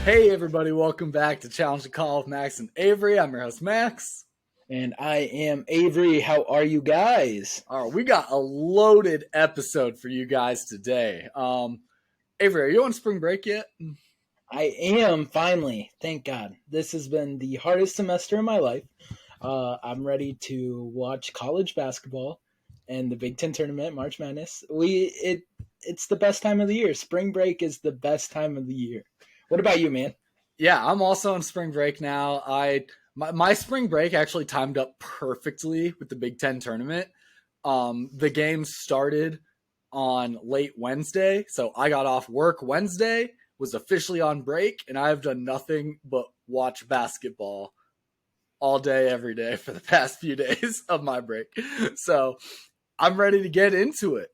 Hey everybody, welcome back to Challenge the Call with Max and Avery. I'm your host Max. And I am Avery. How are you guys? All right, we got a loaded episode for you guys today. Avery, are you on spring break yet? I am, finally. Thank God. This has been the hardest semester of my life. I'm ready to watch college basketball and the Big Ten Tournament, March Madness. It's the best time of the year. Spring break is the best time of the year. What about you, man? Yeah, I'm also on spring break now. My spring break actually timed up perfectly with the Big Ten Tournament. The games started on late Wednesday, so I got off work Wednesday, was officially on break, and I've done nothing but watch basketball all day, every day for the past few days of my break. So I'm ready to get into it.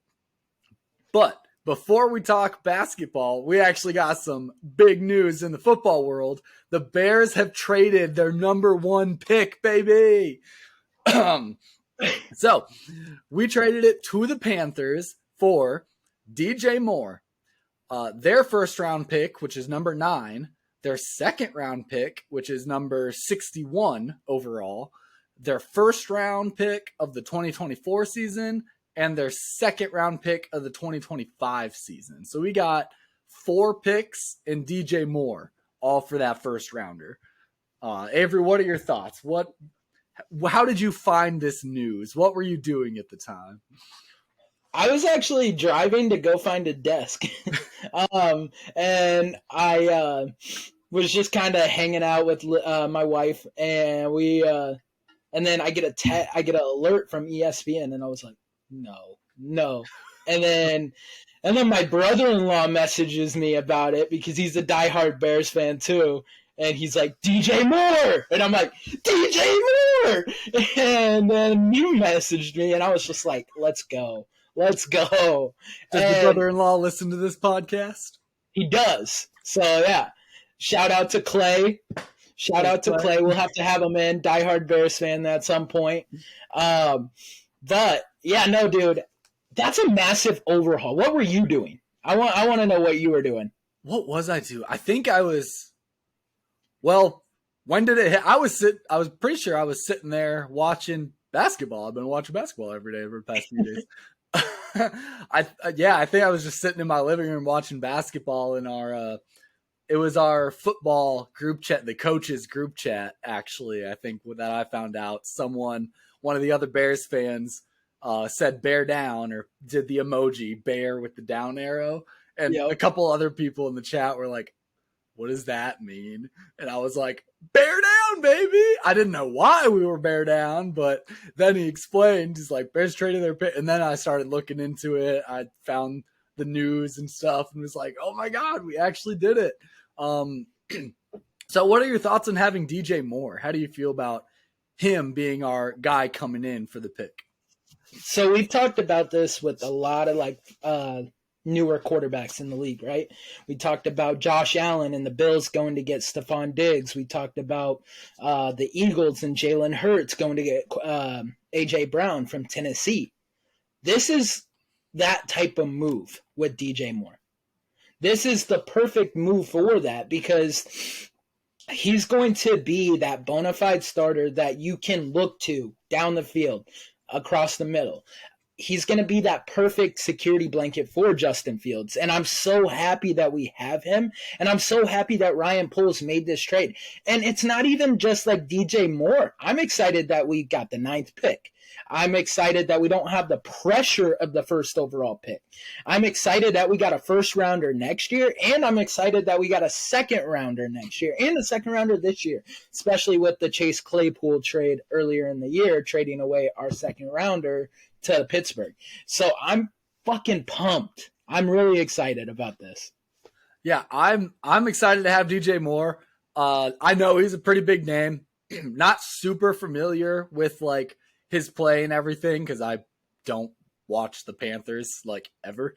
But before we talk basketball, we actually got some big news in the football world. The Bears have traded their number one pick, baby. So we traded it to the Panthers for DJ Moore, their first round pick, which is number 9, their second round pick, which is number 61 overall, their first round pick of the 2024 season, and their second round pick of the 2025 season. So we got 4 picks and DJ Moore, all for that first rounder. Avery, what are your thoughts? How did you find this news? What were you doing at the time? I was actually driving to go find a desk. And I was just kind of hanging out with my wife, and and then I get an alert from ESPN, and I was like, no. And then my brother-in-law messages me about it because he's a diehard Bears fan too. And he's like, DJ Moore! And I'm like, DJ Moore! And then you messaged me, and I was just like, let's go. Does your brother-in-law listen to this podcast? He does. So, yeah. Shout out to Clay. Clay. We'll have to have him in. Diehard Bears fan at some point. But, yeah, no, dude. That's a massive overhaul. What were you doing? I want to know what you were doing. What was I doing? I think I was... Well, when did it hit? I was pretty sure I was sitting there watching basketball. I've been watching basketball every day over the past few days. I think I was just sitting in my living room watching basketball in it was our football group chat, the coaches group chat, actually. I think that I found out one of the other Bears fans said bear down, or did the emoji bear with the down arrow. And a couple other people in the chat were like, what does that mean? And I was like, bear down, baby. I didn't know why we were bear down, but then he explained, he's like, Bears traded their pick. And then I started looking into it. I found the news and stuff and was like, oh my God, we actually did it. So what are your thoughts on having DJ Moore? How do you feel about him being our guy coming in for the pick? So we've talked about this with a lot of newer quarterbacks in the league, right? We talked about Josh Allen and the Bills going to get Stephon Diggs. We talked about the Eagles and Jalen Hurts going to get A.J. Brown from Tennessee. This is that type of move with DJ Moore. This is the perfect move for that because he's going to be that bona fide starter that you can look to down the field, across the middle. He's going to be that perfect security blanket for Justin Fields. And I'm so happy that we have him. And I'm so happy that Ryan Poles made this trade. And it's not even just like DJ Moore. I'm excited that we got the 9th pick. I'm excited that we don't have the pressure of the first overall pick. I'm excited that we got a first rounder next year. And I'm excited that we got a second rounder next year and a second rounder this year, especially with the Chase Claypool trade earlier in the year, trading away our second rounder to Pittsburgh. So I'm fucking pumped. I'm really excited about this. Yeah, I'm excited to have DJ Moore. I know he's a pretty big name. Not super familiar with like his play and everything because I don't watch the Panthers like ever.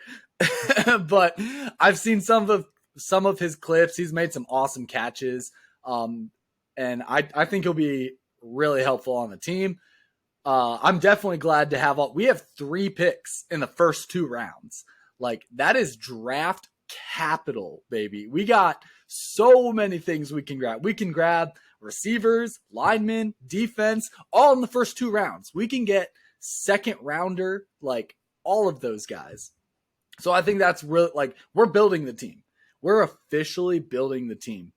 But I've seen some of his clips. He's made some awesome catches. And I think he'll be really helpful on the team. I'm definitely glad to have we have 3 picks in the first 2 rounds. Like, that is draft capital, baby. We got so many things we can grab. We can grab receivers, linemen, defense, all in the first 2 rounds. We can get second rounder, like all of those guys. So I think that's really, like, we're building the team. We're officially building the team.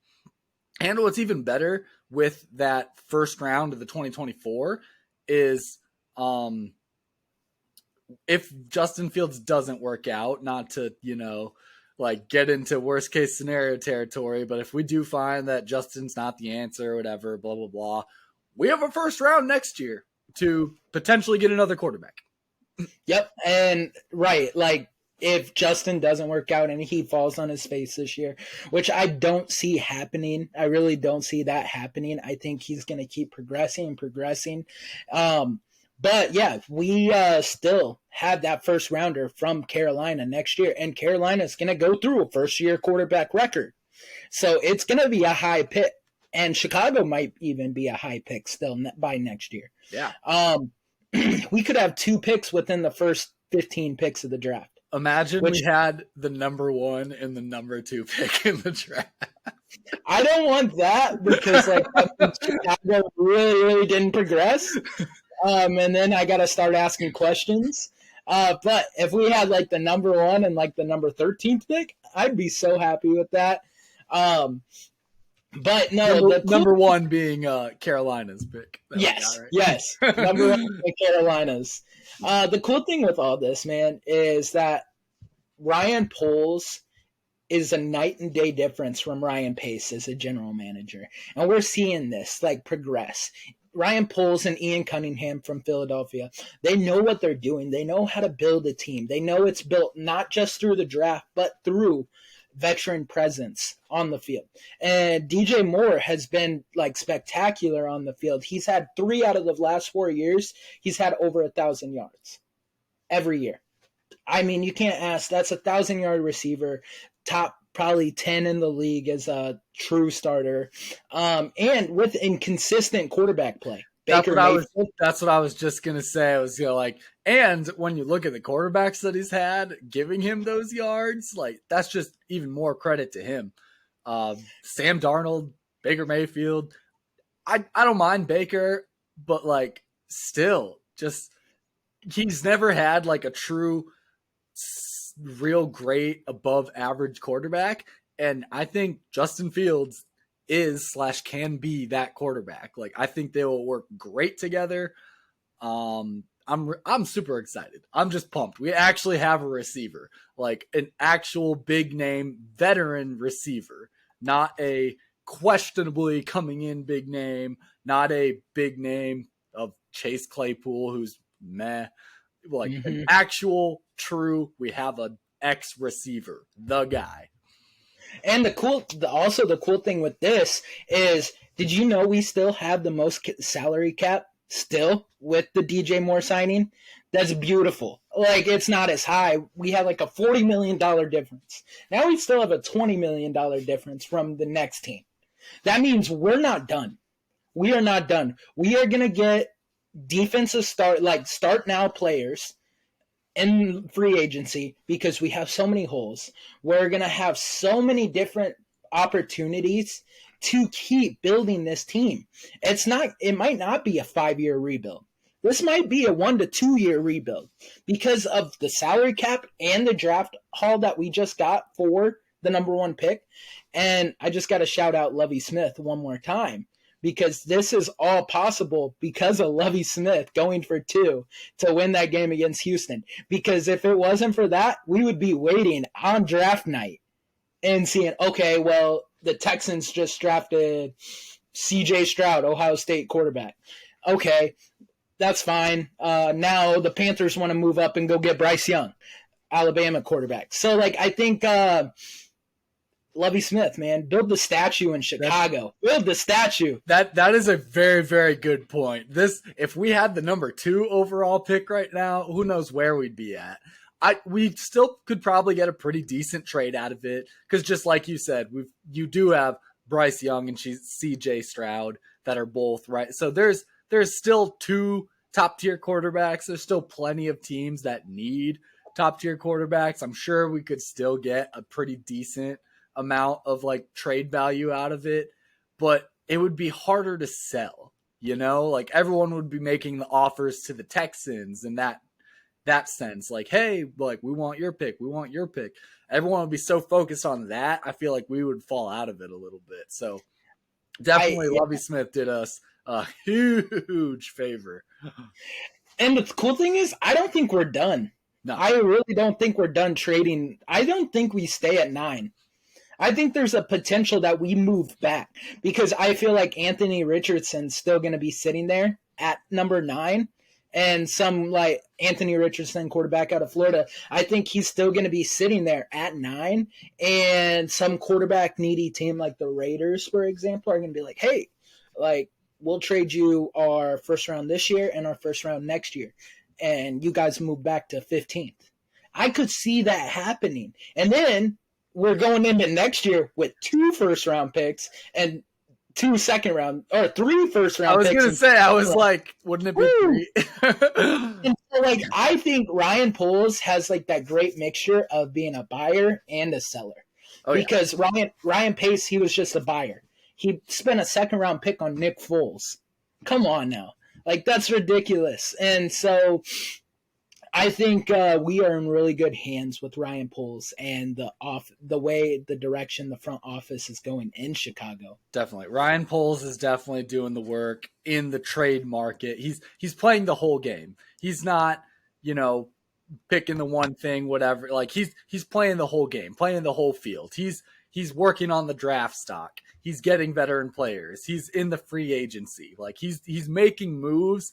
And what's even better with that first round of the 2024 is if Justin Fields doesn't work out, not to, like get into worst case scenario territory, but if we do find that Justin's not the answer or whatever, blah, blah, blah, we have a first round next year to potentially get another quarterback. Yep. And right, like if Justin doesn't work out and he falls on his face this year, which I don't see happening, I really don't see that happening. I think he's going to keep progressing. But yeah, we still have that first rounder from Carolina next year, and Carolina's going to go through a first-year quarterback record. So it's going to be a high pick, and Chicago might even be a high pick still by next year. Yeah. We could have 2 picks within the first 15 picks of the draft. Imagine we had the number 1 and the number 2 pick in the draft. I don't want that because Chicago really didn't progress. And then I got to start asking questions. But if we had like the number 1 and like the number 13th pick, I'd be so happy with that. But no, number 1 being Carolina's pick. Yes. Number 1 being Carolina's. The cool thing with all this, man, is that Ryan Poles is a night and day difference from Ryan Pace as a general manager. And we're seeing this like progress. Ryan Poles and Ian Cunningham from Philadelphia, they know what they're doing. They know how to build a team. They know it's built not just through the draft, but through veteran presence on the field. And DJ Moore has been like spectacular on the field. He's had 3 out of the last 4 years. He's had over 1,000 yards every year. I mean, you can't ask. That's a 1,000-yard receiver, top probably 10 in the league as a true starter, and with inconsistent quarterback play. That's what I was just going to say. I was like, and when you look at the quarterbacks that he's had, giving him those yards, like that's just even more credit to him. Sam Darnold, Baker Mayfield. I don't mind Baker, but like still just, he's never had like a true real great above average quarterback. And I think Justin Fields is/can be that quarterback. Like I think they will work great together. I'm super excited. I'm just pumped. We actually have a receiver, like an actual big name veteran receiver, not a questionably coming in big name, not a big name of Chase Claypool who's meh. Like an actual true, we have an ex receiver, the guy. And the cool thing with this is, did you know we still have the most salary cap still with the DJ Moore signing? That's beautiful. Like it's not as high. We had like a $40 million difference. Now we still have a $20 million difference from the next team. That means we're not done. We are not done. We are going to get defensive start now players in free agency because we have so many holes. We're going to have so many different opportunities to keep building this team. It might not be a 5-year rebuild. This might be a 1 to 2 year rebuild because of the salary cap and the draft haul that we just got for the number 1 pick. And I just got to shout out Lovie Smith one more time, because this is all possible because of Lovie Smith going for 2 to win that game against Houston. Because if it wasn't for that, we would be waiting on draft night and seeing, okay, well, the Texans just drafted C.J. Stroud, Ohio State quarterback. Okay, that's fine. Now the Panthers want to move up and go get Bryce Young, Alabama quarterback. So, like, I think Lovie Smith, man, build the statue in Chicago. Build the statue. That is a very, very good point. If we had the number 2 overall pick right now, who knows where we'd be at. We still could probably get a pretty decent trade out of it because, just like you said, you do have Bryce Young and C.J. Stroud that are both right. So there's still 2 top tier quarterbacks. There's still plenty of teams that need top tier quarterbacks. I'm sure we could still get a pretty decent amount of like trade value out of it, but it would be harder to sell. Like everyone would be making the offers to the Texans and that sense, like, hey, like we want your pick, we want your pick. Everyone would be so focused on that. I feel like we would fall out of it a little bit. So definitely, Lovie Smith did us a huge favor. And the cool thing is, I don't think we're done. No. I really don't think we're done trading. I don't think we stay at 9. I think there's a potential that we move back because I feel like Anthony Richardson's still going to be sitting there at number 9. And some like Anthony Richardson, quarterback out of Florida, I think he's still going to be sitting there at 9. And some quarterback needy team like the Raiders, for example, are going to be like, hey, like we'll trade you our first round this year and our first round next year. And you guys move back to 15th. I could see that happening. And then we're going into next year with 2 first-round picks and 2 second-round or 3 first-round picks. I was going to say, I was like, wouldn't it be 3? And so, like, I think Ryan Poles has, like, that great mixture of being a buyer and a seller. Oh, because yeah. Ryan Pace, he was just a buyer. He spent a second-round pick on Nick Foles. Come on now. Like, that's ridiculous. And so I think we are in really good hands with Ryan Poles and the direction the front office is going in Chicago. Definitely. Ryan Poles is definitely doing the work in the trade market. He's playing the whole game. He's not, picking the one thing, whatever. Like he's playing the whole game, playing the whole field. He's working on the draft stock. He's getting veteran players. He's in the free agency. Like he's making moves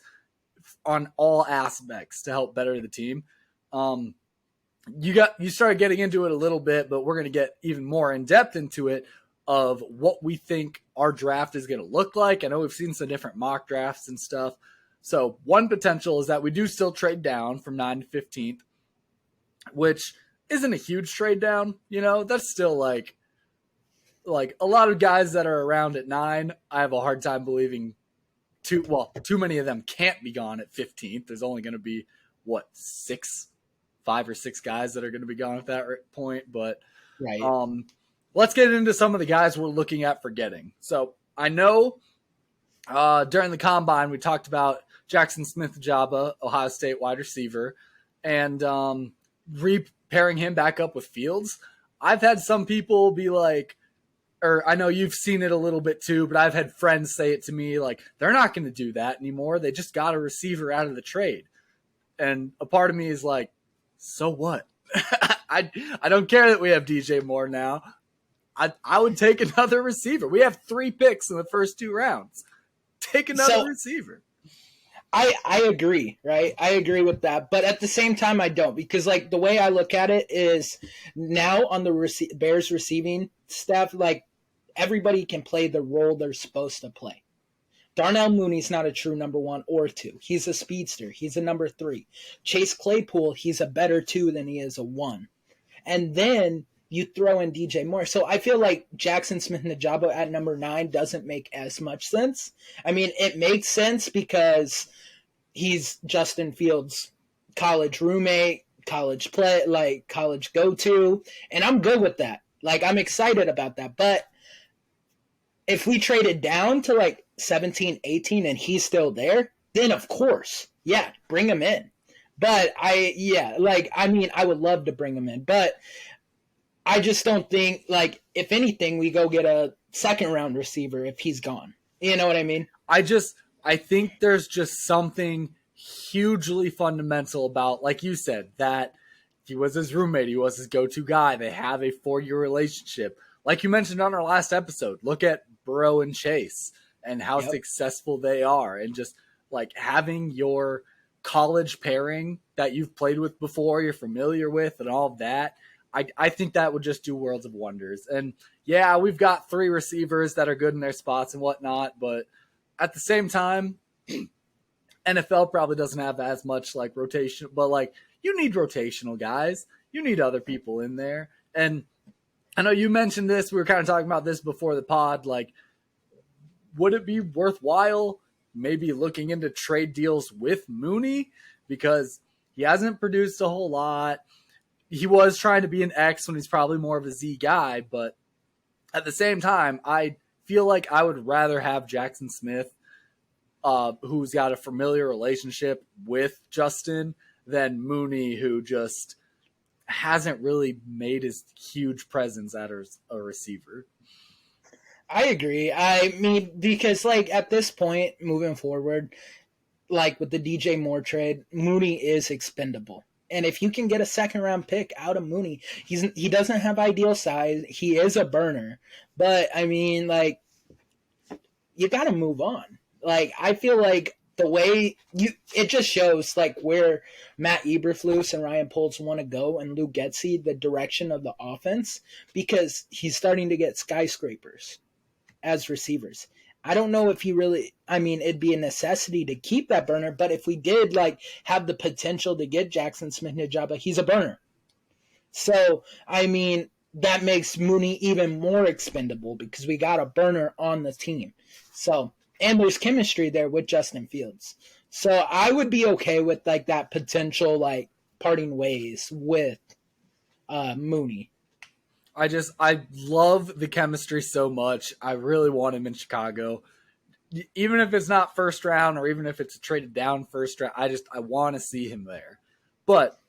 on all aspects to help better the team. You started getting into it a little bit, but we're going to get even more in depth into it of what we think our draft is going to look like. I know we've seen some different mock drafts and stuff. So one potential is that we do still trade down from 9 to 15th, which isn't a huge trade down. That's still like a lot of guys that are around at 9. I have a hard time believing too many of them can't be gone at 15th. There's only going to be 5 or 6 guys that are going to be gone at that point. But right. Let's get into some of the guys we're looking at for getting. So I know during the combine we talked about Jackson Smith-Njigba, Ohio State wide receiver, and pairing him back up with Fields. I've had some people be like, or I know you've seen it a little bit too, but I've had friends say it to me like, they're not going to do that anymore. They just got a receiver out of the trade. And a part of me is like, so what? I don't care that we have DJ Moore now. I would take another receiver. We have 3 picks in the first 2 rounds. Take another receiver. I agree, right? I agree with that. But at the same time, I don't. Because, like, the way I look at it is now on the Bears receiving staff, like, everybody can play the role they're supposed to play. Darnell Mooney's not a true number 1 or 2. He's a speedster. He's a number 3. Chase Claypool, he's a better 2 than he is a 1. And then you throw in DJ Moore. So I feel like Jackson Smith-Njigba at number 9 doesn't make as much sense. I mean, it makes sense because he's Justin Fields' college roommate, college play, like college go-to, and I'm good with that. Like, I'm excited about that. But if we traded down to like 17, 18 and he's still there, then of course, yeah, bring him in. But I would love to bring him in. But I just don't think, like, if anything, we go get a second-round receiver if he's gone. You know what I mean? I think there's just something hugely fundamental about, like you said, that he was his roommate. He was his go-to guy. They have a 4-year relationship. Like you mentioned on our last episode, look at Burrow and Chase and how successful they are. And just, like, having your college pairing that you've played with before, you're familiar with, and all of that, I think that would just do worlds of wonders. And, yeah, we've got 3 receivers that are good in their spots and whatnot, but at the same time, NFL probably doesn't have as much, like, rotation. But, like, you need rotational guys. You need other people in there. And I know you mentioned this. We were kind of talking about this before the pod. Like, would it be worthwhile maybe looking into trade deals with Mooney? Because he hasn't produced a whole lot. He was trying to be an X when he's probably more of a Z guy, but At the same time, I feel like I would rather have Jackson Smith, who's got a familiar relationship with Justin, than Mooney, who just hasn't really made his huge presence as a receiver. I agree. I mean, because like at this point, moving forward, like with the DJ Moore trade, Mooney is expendable. And if you can get a second round pick out of Mooney, he doesn't have ideal size. He is a burner, but I mean, like, you got to move on. Like, I feel like the way it just shows like where Matt Eberflus and Ryan Poles want to go, and Luke Getsy the direction of the offense, because he's starting to get skyscrapers as receivers. I don't know if he really, I mean, it'd be a necessity to keep that burner, but if we did like have the potential to get Jackson Smith-Njigba, he's a burner. So, I mean, that makes Mooney even more expendable because we got a burner on the team. So, and there's chemistry there with Justin Fields. So I would be okay with like that potential like parting ways with Mooney. I love the chemistry so much. I really want him in Chicago. Even if it's not first round, or even if it's traded down first round, I want to see him there. But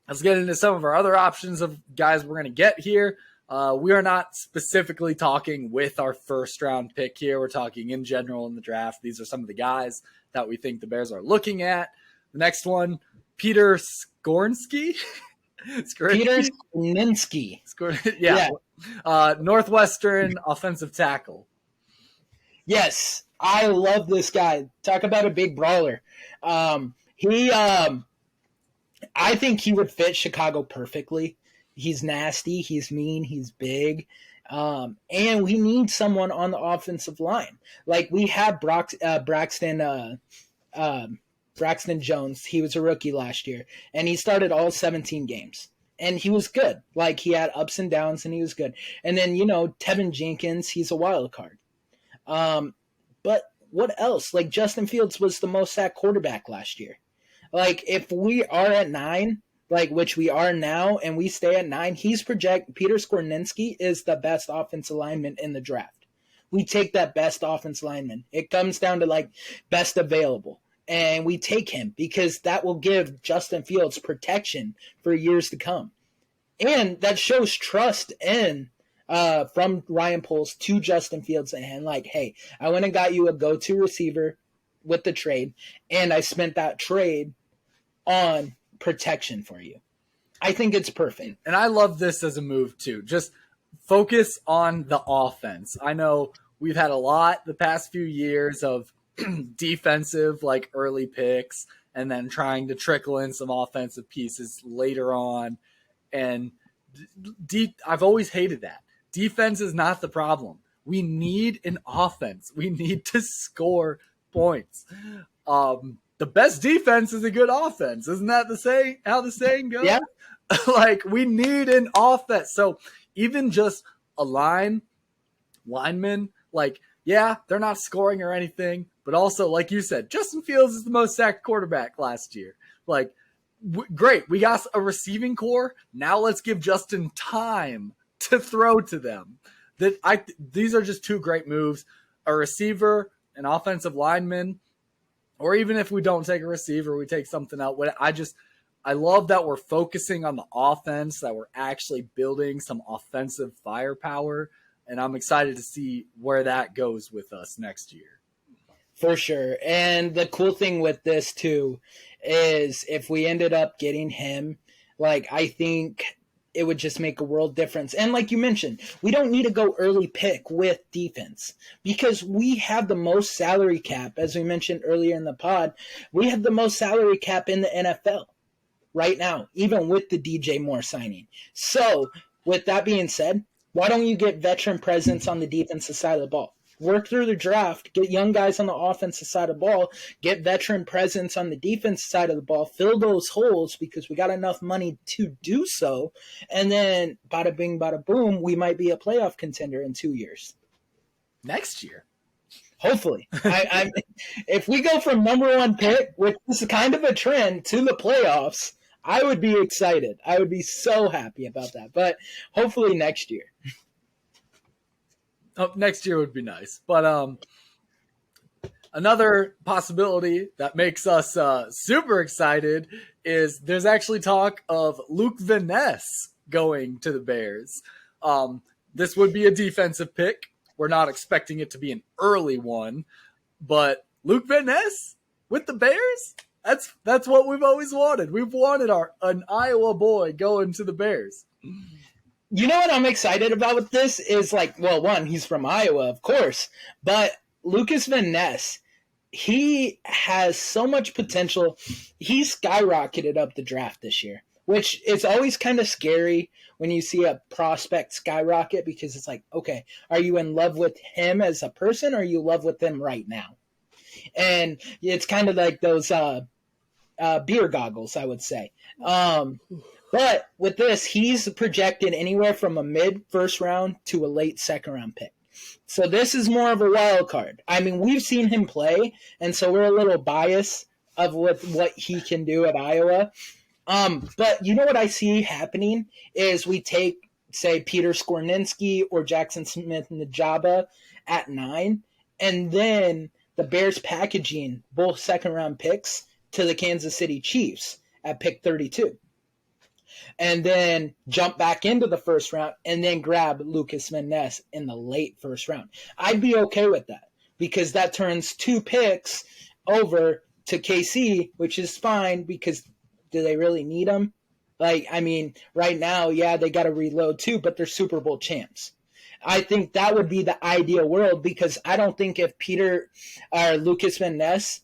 let's get into some of our other options of guys we're going to get here. We are not specifically talking with our first round pick here. We're talking in general in the draft. These are some of the guys that we think the Bears are looking at. The next one, Peter Skoronski. Peter Skoronski. Yeah. Northwestern offensive tackle. Yes, I love this guy. Talk about a big brawler. I think he would fit Chicago perfectly. He's nasty. He's mean. He's big. And we need someone on the offensive line. Like we have Braxton Jones. He was a rookie last year, and he started all 17 games. And he was good. Like he had ups and downs, and he was good. And then, Tevin Jenkins, he's a wild card. But what else? Like Justin Fields was the most sacked quarterback last year. Like if we are at 9, like which we are now, and we stay at 9, Peter Skoronski is the best offensive lineman in the draft. We take that best offensive lineman. It comes down to like best available. And we take him because that will give Justin Fields protection for years to come. And that shows trust in from Ryan Poles to Justin Fields and like, hey, I went and got you a go-to receiver with the trade, and I spent that trade on protection for you. I think it's perfect. And I love this as a move too. Just focus on the offense. I know we've had a lot the past few years of defensive like early picks and then trying to trickle in some offensive pieces later on. And I've always hated that. Defense is not the problem. We need an offense. We need to score points. The best defense is a good offense. Isn't that how the saying goes? Yeah. Like we need an offense. So even just a lineman, like, yeah, they're not scoring or anything, but also, like you said, Justin Fields is the most sacked quarterback last year. Like, great. We got a receiving core. Now let's give Justin time to throw to them. These are just two great moves. A receiver, an offensive lineman, or even if we don't take a receiver, we take something out. I love that we're focusing on the offense, that we're actually building some offensive firepower, and I'm excited to see where that goes with us next year. For sure. And the cool thing with this too is if we ended up getting him, like I think it would just make a world difference. And like you mentioned, we don't need to go early pick with defense because we have the most salary cap, as we mentioned earlier in the pod. We have the most salary cap in the NFL right now, even with the DJ Moore signing. So with that being said, why don't you get veteran presence on the defensive side of the ball? Work through the draft, get young guys on the offensive side of the ball, get veteran presence on the defense side of the ball, fill those holes because we got enough money to do so. And then bada bing, bada boom, we might be a playoff contender in 2 years. Next year. Hopefully. If we go from number 1 pick, which is kind of a trend, to the playoffs, I would be excited. I would be so happy about that. But hopefully next year. Oh, next year would be nice. But another possibility that makes us super excited is there's actually talk of Luke Van Ness going to the Bears. This would be a defensive pick. We're not expecting it to be an early one, but Luke Van Ness with the Bears? That's what we've always wanted. We've wanted an Iowa boy going to the Bears. You know what I'm excited about with this is like, well, one, he's from Iowa, of course, but Lucas Van Ness, he has so much potential. He skyrocketed up the draft this year, which is always kind of scary when you see a prospect skyrocket because it's like, okay, are you in love with him as a person or are you in love with him right now? And it's kind of like those beer goggles, I would say. But with this, he's projected anywhere from a mid first round to a late second round pick. So this is more of a wild card. I mean, we've seen him play, and so we're a little biased of what he can do at Iowa. But you know what I see happening is we take, say, Peter Skorninski or Jackson Smith-Njigba at 9, and then the Bears packaging both second round picks to the Kansas City Chiefs at pick 32. And then jump back into the first round and then grab Lucas Van Ness in the late first round. I'd be okay with that because that turns 2 picks over to KC, which is fine because do they really need them? Like, I mean, right now, yeah, they got to reload too, but they're Super Bowl champs. I think that would be the ideal world because I don't think if Peter or Lucas Van Ness,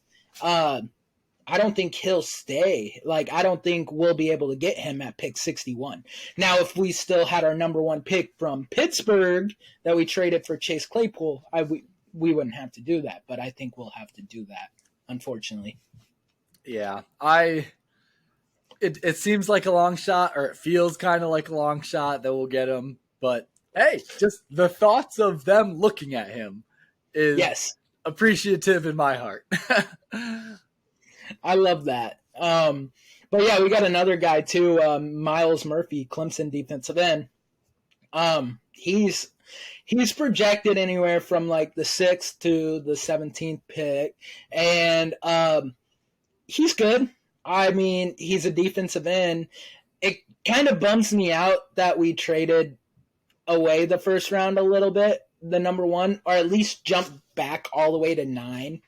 I don't think he'll stay. Like, I don't think we'll be able to get him at pick 61. Now, if we still had our number 1 pick from Pittsburgh that we traded for Chase Claypool, we wouldn't have to do that. But I think we'll have to do that, unfortunately. Yeah, it seems like a long shot, or it feels kind of like a long shot that we'll get him. But hey, just the thoughts of them looking at him is appreciative in my heart. I love that. But yeah, we got another guy too, Miles Murphy, Clemson defensive end. He's projected anywhere from like the 6th to the 17th pick, and he's good. I mean, he's a defensive end. It kind of bums me out that we traded away the first round a little bit, the number 1, or at least jump back all the way to 9,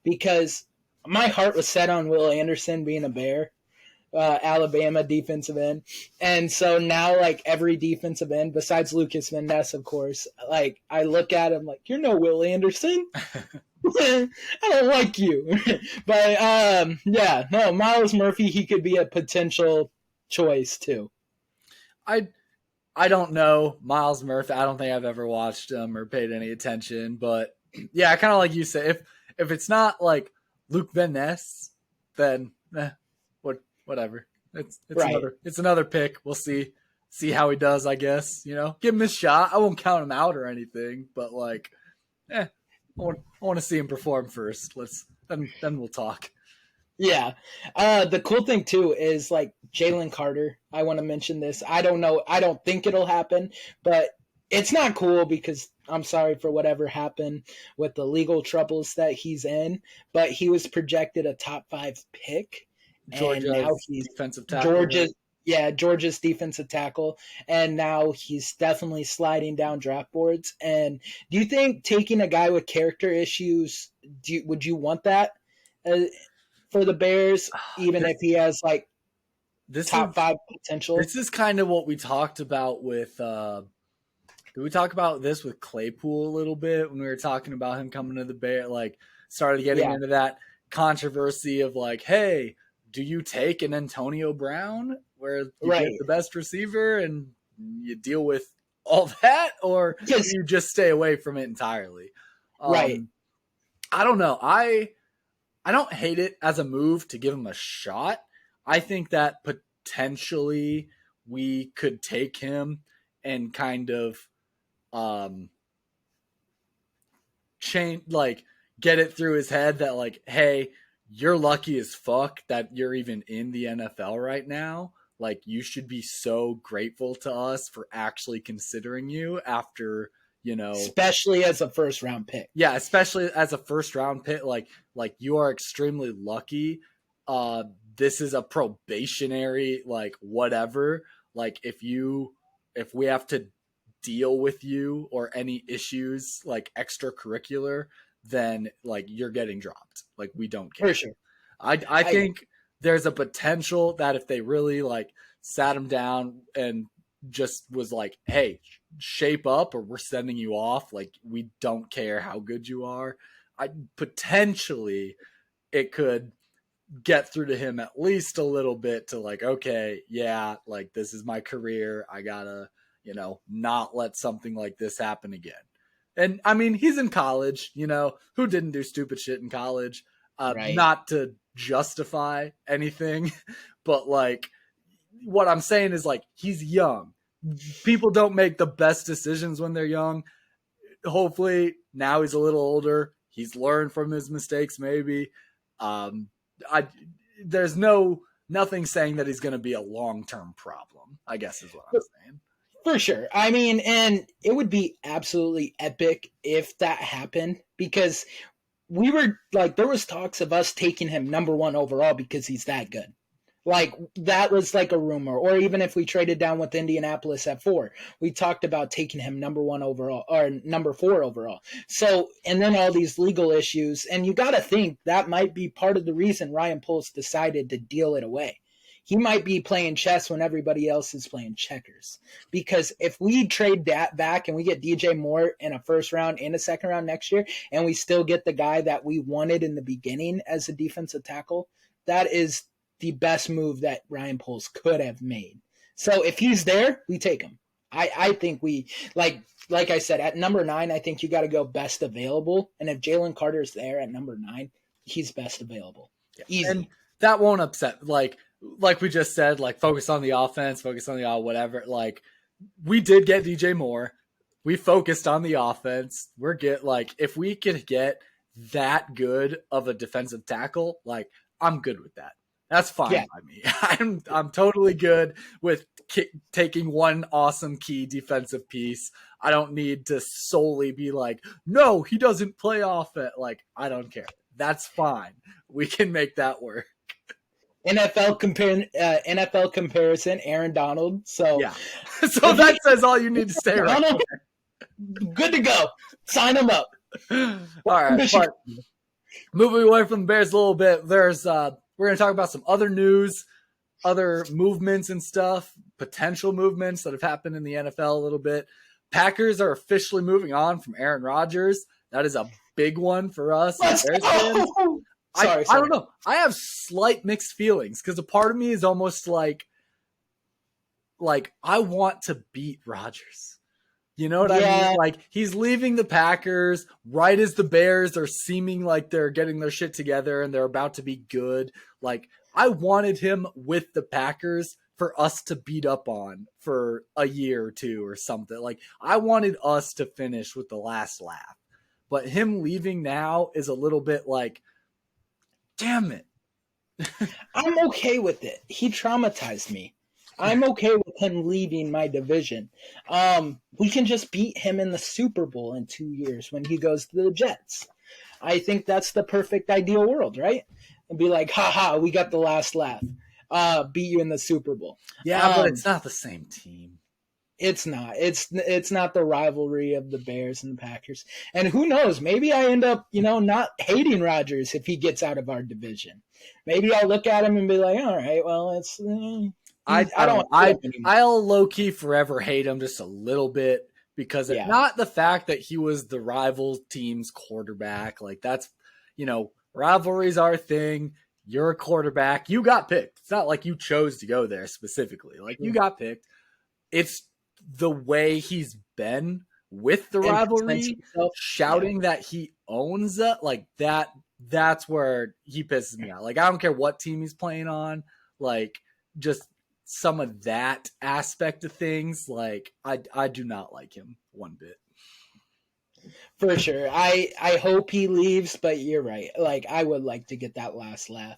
because my heart was set on Will Anderson being a Bear, Alabama defensive end. And so now, like, every defensive end, besides Lucas Van Ness, of course, like, I look at him like, you're no Will Anderson. I don't like you. But, yeah, no, Miles Murphy, he could be a potential choice, too. I don't know Miles Murphy. I don't think I've ever watched him or paid any attention. But, yeah, kind of like you say, if it's not, like, Luke Van Ness, then whatever. It's another pick. We'll see how he does, I guess. You know, give him his shot. I won't count him out or anything, but like, I want to see him perform first. Then we'll talk. Yeah. The cool thing too is like Jalen Carter. I want to mention this. I don't know. I don't think it'll happen, but it's not cool because I'm sorry for whatever happened with the legal troubles that he's in, but he was projected a top 5 pick. Georgia's and now he's defensive tackle. Georgia's defensive tackle. And now he's definitely sliding down draft boards. And do you think taking a guy with character issues, would you want that for the Bears, even if he has like top 5 potential? This is kind of what we talked about with did we talk about this with Claypool a little bit when we were talking about him coming to the Bears? Like, started getting into that controversy of like, hey, do you take an Antonio Brown where you get the best receiver and you deal with all that, or do you just stay away from it entirely? Right. I don't know. I don't hate it as a move to give him a shot. I think that potentially we could take him and kind of change, like, get it through his head that like, hey, you're lucky as fuck that you're even in the NFL right now. Like, you should be so grateful to us for actually considering you after especially as a first round pick. Yeah, especially as a first round pick, like you are extremely lucky. This is a probationary, like whatever. Like if we have to deal with you or any issues like extracurricular, then like you're getting dropped. Like we don't care. For sure. I think there's a potential that if they really like sat him down and just was like, hey, shape up or we're sending you off. Like we don't care how good you are. Potentially it could get through to him at least a little bit to like, okay, yeah, like this is my career. I gotta, not let something like this happen again. And I mean, he's in college, who didn't do stupid shit in college? Right. Not to justify anything, but like what I'm saying is like, he's young. People don't make the best decisions when they're young. Hopefully now he's a little older. He's learned from his mistakes, maybe. There's nothing saying that he's going to be a long-term problem, I guess is what I'm saying. For sure. I mean, and it would be absolutely epic if that happened, because we were like, there was talks of us taking him number 1 overall because he's that good. Like that was like a rumor. Or even if we traded down with Indianapolis at 4, we talked about taking him number 1 overall or number 4 overall. So, and then all these legal issues, and you got to think that might be part of the reason Ryan Poles decided to deal it away. He might be playing chess when everybody else is playing checkers. Because if we trade that back and we get DJ Moore in a first round and a second round next year, and we still get the guy that we wanted in the beginning as a defensive tackle, that is the best move that Ryan Poles could have made. So if he's there, we take him. I think we, like I said, at number 9, I think you got to go best available. And if Jalen Carter's there at number 9, he's best available. Yeah. Easy. And that won't upset, like we just said, like focus on the offense, focus on the whatever. Like we did get DJ Moore. We focused on the offense. If we could get that good of a defensive tackle, like I'm good with that. That's fine by me. I'm totally good with taking one awesome key defensive piece. I don't need to solely be like, no, he doesn't play off it. Like, I don't care. That's fine. We can make that work. NFL comparison, Aaron Donald. So yeah. So that says all you need to say right there. Good to go. Sign him up. All right. But moving away from the Bears a little bit, there's we're going to talk about some other news, other movements and stuff, potential movements that have happened in the NFL a little bit. Packers are officially moving on from Aaron Rodgers. That is a big one for us. Sorry. I don't know. I have slight mixed feelings because a part of me is almost like I want to beat Rodgers. You know what I mean? Like he's leaving the Packers right as the Bears are seeming like they're getting their shit together and they're about to be good. Like I wanted him with the Packers for us to beat up on for a year or two or something. Like I wanted us to finish with the last laugh. But him leaving now is a little bit like, damn it. I'm okay with it. He traumatized me. I'm okay with him leaving my division. We can just beat him in the Super Bowl in 2 years when he goes to the Jets. I think that's the perfect ideal world, right? And be like, haha, we got the last laugh. Beat you in the Super Bowl. Yeah, but it's not the same team. It's not. It's not the rivalry of the Bears and the Packers. And who knows? Maybe I end up, not hating Rodgers if he gets out of our division. Maybe I'll look at him and be like, all right, well, it's. I'll low key forever hate him just a little bit because it's not the fact that he was the rival team's quarterback. Like that's, rivalries are a thing. You're a quarterback. You got picked. It's not like you chose to go there specifically. Like you got picked. It's the way he's been with the rivalry, shouting that he owns it. Like that's where he pisses me out. Like I don't care what team he's playing on. Like just some of that aspect of things. Like I do not like him one bit. For sure. I hope he leaves, but you're right. Like I would like to get that last laugh.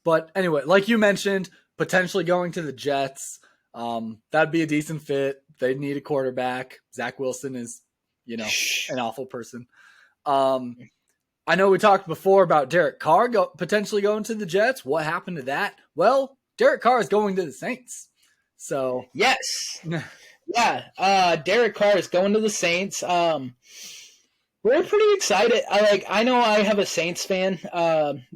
But anyway, like you mentioned, potentially going to the Jets. That'd be a decent fit. They need a quarterback. Zach Wilson is an awful person. I know we talked before about Derek Carr potentially going to the Jets. What happened to that? Well, Derek Carr is going to the Saints. So yes, yeah. Derek Carr is going to the Saints. We're pretty excited. I know I have a Saints fan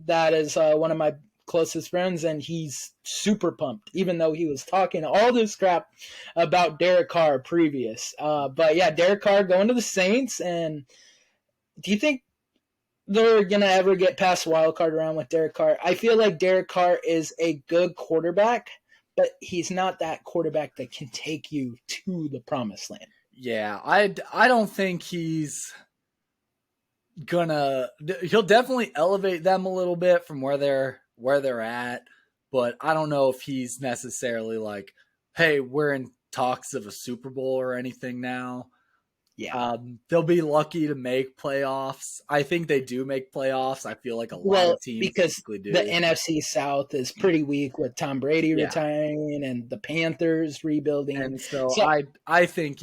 that is one of my closest friends, and he's super pumped, even though he was talking all this crap about Derek Carr previous. But yeah, Derek Carr going to the Saints. And do you think they're going to ever get past wild card round with Derek Carr? I feel like Derek Carr is a good quarterback, but he's not that quarterback that can take you to the promised land. Yeah, I don't think he's he'll definitely elevate them a little bit from where they're at, but I don't know if he's necessarily like, hey, we're in talks of a Super Bowl or anything now. Yeah. They'll be lucky to make playoffs. I think they do make playoffs. I feel like a lot of teams because do. The NFC South is pretty weak with Tom Brady retiring and the Panthers rebuilding. And so I think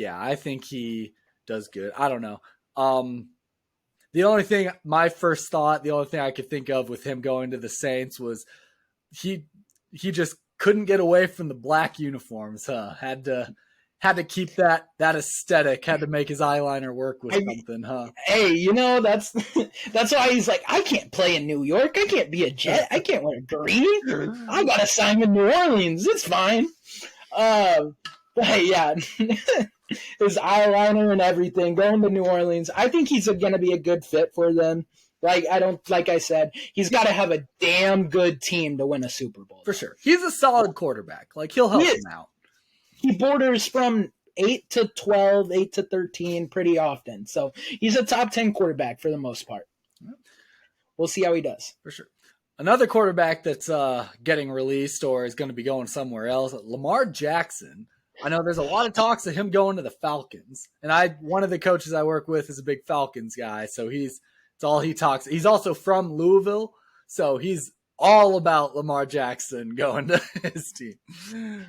he does good. I don't know. The only thing I could think of with him going to the Saints was he just couldn't get away from the black uniforms, huh? Had to keep that aesthetic, had to make his eyeliner work with something, huh? Hey, that's why he's like, I can't play in New York. I can't be a Jet. I can't wear green. I got to sign in New Orleans. It's fine. But yeah, his eyeliner and everything, going to New Orleans. I think he's going to be a good fit for them. Like I said, he's got to have a damn good team to win a Super Bowl. For sure. He's a solid quarterback. Like, he'll help him out. He borders from 8 to 12, 8 to 13 pretty often. So he's a top 10 quarterback for the most part. We'll see how he does. For sure. Another quarterback that's getting released or is going to be going somewhere else, Lamar Jackson. I know there's a lot of talks of him going to the Falcons. And one of the coaches I work with is a big Falcons guy. So it's all he talks. He's also from Louisville. So he's all about Lamar Jackson going to his team.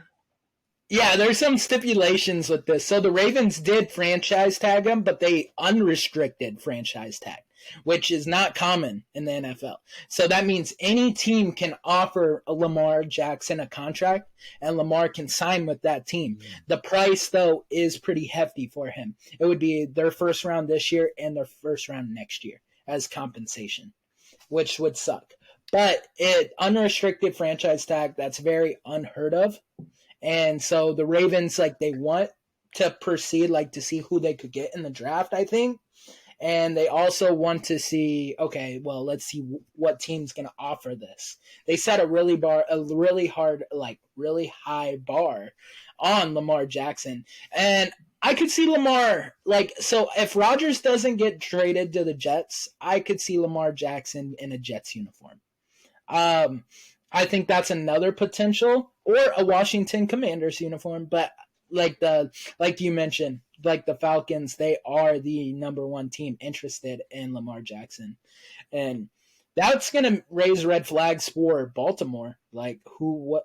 Yeah, there's some stipulations with this. So the Ravens did franchise tag him, but they unrestricted franchise tag, which is not common in the NFL. So that means any team can offer a Lamar Jackson a contract, and Lamar can sign with that team. The price, though, is pretty hefty for him. It would be their first round this year and their first round next year as compensation, which would suck. But unrestricted franchise tag, that's very unheard of. And so the Ravens, they want to proceed, to see who they could get in the draft, I think. And they also want to see, okay, well, let's see what team's going to offer this. They set a really high bar on Lamar Jackson. And I could see Lamar, so if Rodgers doesn't get traded to the Jets, I could see Lamar Jackson in a Jets uniform. I think that's another potential, or a Washington Commanders uniform. But like you mentioned, the Falcons, they are the number one team interested in Lamar Jackson, and that's gonna raise red flags for Baltimore. Who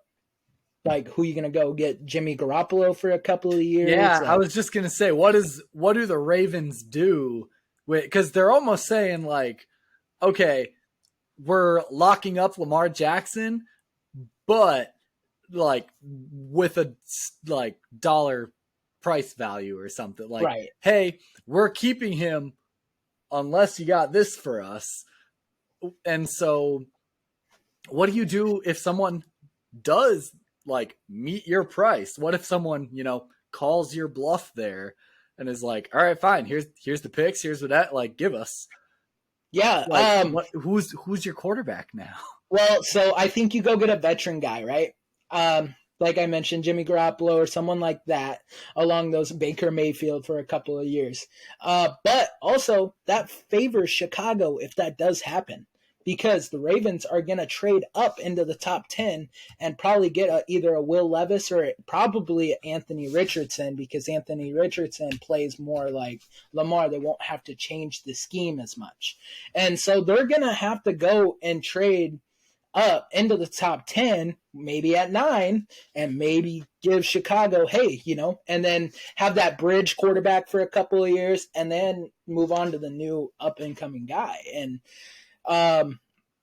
you gonna go get Jimmy Garoppolo for a couple of years? Yeah, I was just gonna say, what do the Ravens do? Because they're almost saying okay, we're locking up Lamar Jackson, but with a dollar price value or something. Right. Hey, we're keeping him unless you got this for us. And so what do you do if someone does meet your price? What if someone, calls your bluff there and is like, all right, fine, here's the picks, here's what that, give us. Yeah. Who's your quarterback now? Well, so I think you go get a veteran guy, right? Like I mentioned, Jimmy Garoppolo or someone like that, along those Baker Mayfield for a couple of years. But also that favors Chicago if that does happen, because the Ravens are going to trade up into the top 10 and probably get either a Will Levis or probably Anthony Richardson, because Anthony Richardson plays more like Lamar. They won't have to change the scheme as much. And so they're going to have to go and trade up into the top 10, maybe at 9, and maybe give Chicago, hey, and then have that bridge quarterback for a couple of years and then move on to the new up and coming guy. And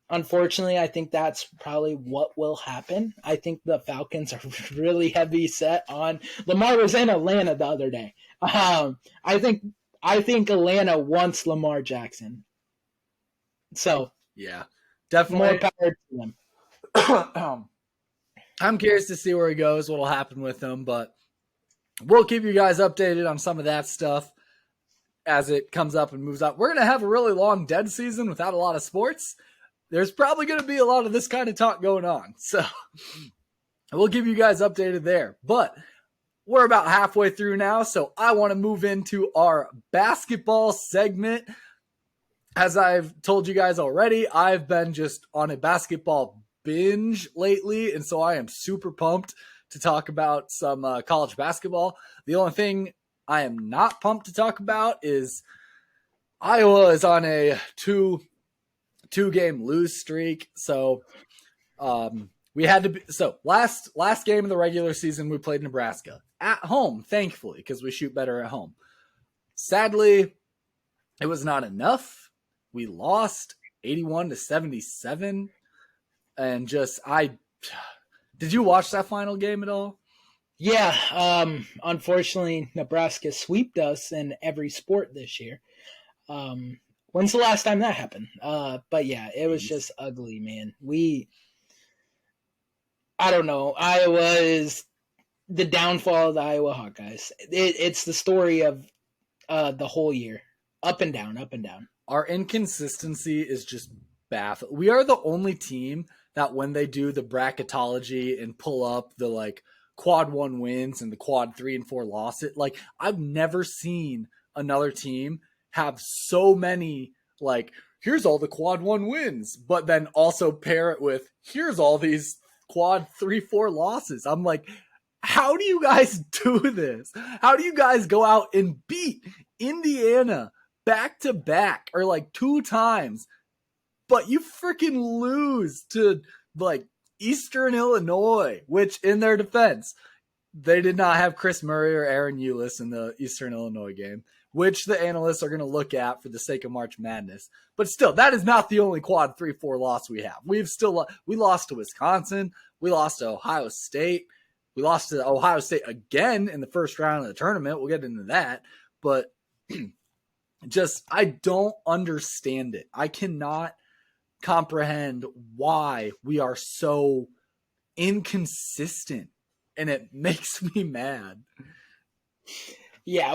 unfortunately, I think that's probably what will happen. I think the Falcons are really heavy set on. Lamar was in Atlanta the other day. I think Atlanta wants Lamar Jackson. So yeah, definitely more power to them. I'm curious to see where he goes, what will happen with him, but we'll keep you guys updated on some of that stuff as it comes up and moves up. We're going to have a really long dead season without a lot of sports. There's probably going to be a lot of this kind of talk going on. So we'll give you guys updated there. But we're about halfway through now, so I want to move into our basketball segment. As I've told you guys already, I've been just on a basketball binge lately, and so I am super pumped to talk about some college basketball. The only thing I am not pumped to talk about is Iowa is on a two-game lose streak. So we had to be, so last game of the regular season we played Nebraska at home, thankfully, because we shoot better at home. Sadly, it was not enough. We lost 81-77, and did you watch that final game at all? Yeah, unfortunately, Nebraska swept us in every sport this year. When's the last time that happened? But yeah, it was just ugly, man. I don't know. Iowa is the downfall of the Iowa Hawkeyes. It's the story of the whole year. Up and down, up and down. Our inconsistency is just baffling. We are the only team that when they do the bracketology and pull up the quad 1 wins and the quad 3 and 4 losses, I've never seen another team have so many here's all the quad 1 wins, but then also pair it with here's all these quad 3, 4 losses. I'm like, how do you guys do this? How do you guys go out and beat Indiana back to back or 2 times, but you freaking lose to Eastern Illinois, which in their defense, they did not have Chris Murray or Aaron Eulis in the Eastern Illinois game, which the analysts are going to look at for the sake of March Madness. But still, that is not the only quad 3-4 loss we have. We lost to Wisconsin. We lost to Ohio State. We lost to Ohio State again in the first round of the tournament. We'll get into that. But I don't understand it. I cannot comprehend why we are so inconsistent, and it makes me mad. Yeah,